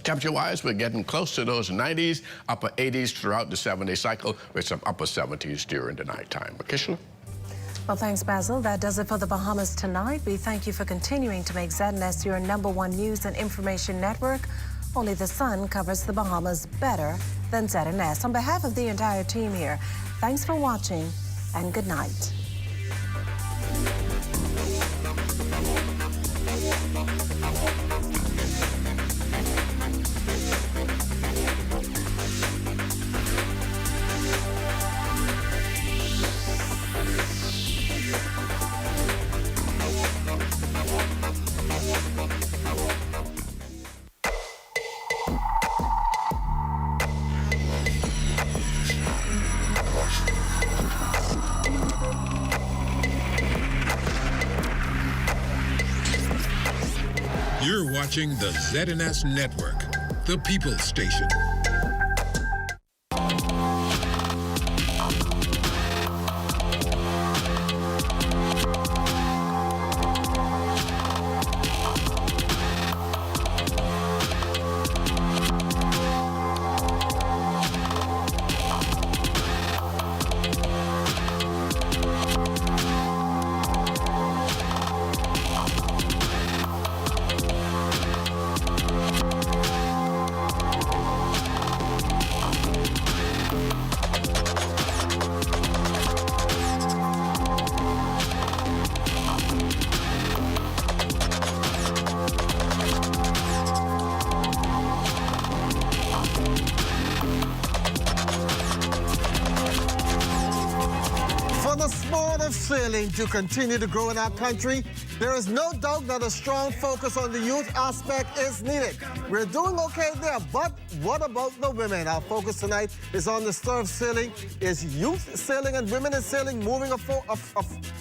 Temperature-wise, we're getting close to those 90s, upper 80s throughout the 7-day cycle, with some upper 70s during the nighttime. Makishla? Well, thanks, Basil. That does it for the Bahamas tonight. We thank you for continuing to make ZNS your #1 news and information network. Only the sun covers the Bahamas better than ZNS. On behalf of the entire team here, thanks for watching and good night. You're watching the ZNS Network, the People's Station. Sailing to continue to grow in our country, there is no doubt that a strong focus on the youth aspect is needed. We're doing okay there, but what about the women? Our focus tonight is on the story of sailing. Is youth sailing and women in sailing moving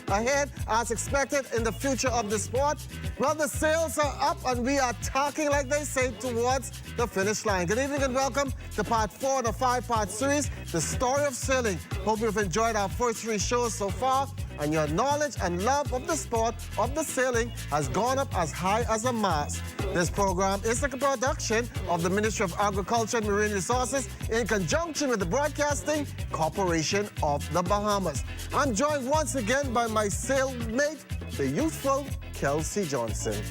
ahead as expected in the future of the sport? Well, the sails are up and we are talking, like they say, towards the finish line. Good evening and welcome to part 4 in a 5-part series, The Story of Sailing. Hope you've enjoyed our first 3 shows so far, and your knowledge and love of the sport of the sailing has gone up as high as a mast. This program is a production of the Ministry of Agriculture and Marine Resources in conjunction with the Broadcasting Corporation of the Bahamas. I'm joined once again by my sailmate, the youthful Kelsey Johnson.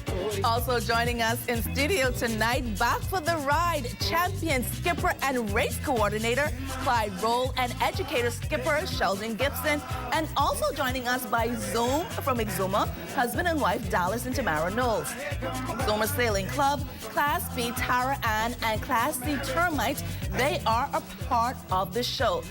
Also joining us in studio tonight, back for the ride, champion skipper and race coordinator Clyde Roll, and educator skipper Sheldon Gibson, and also joining us by Zoom from Exuma, husband and wife Dallas and Tamara Knowles. Exuma Sailing Club, Class B Tara Ann, and Class C Termite, they are a part of the show.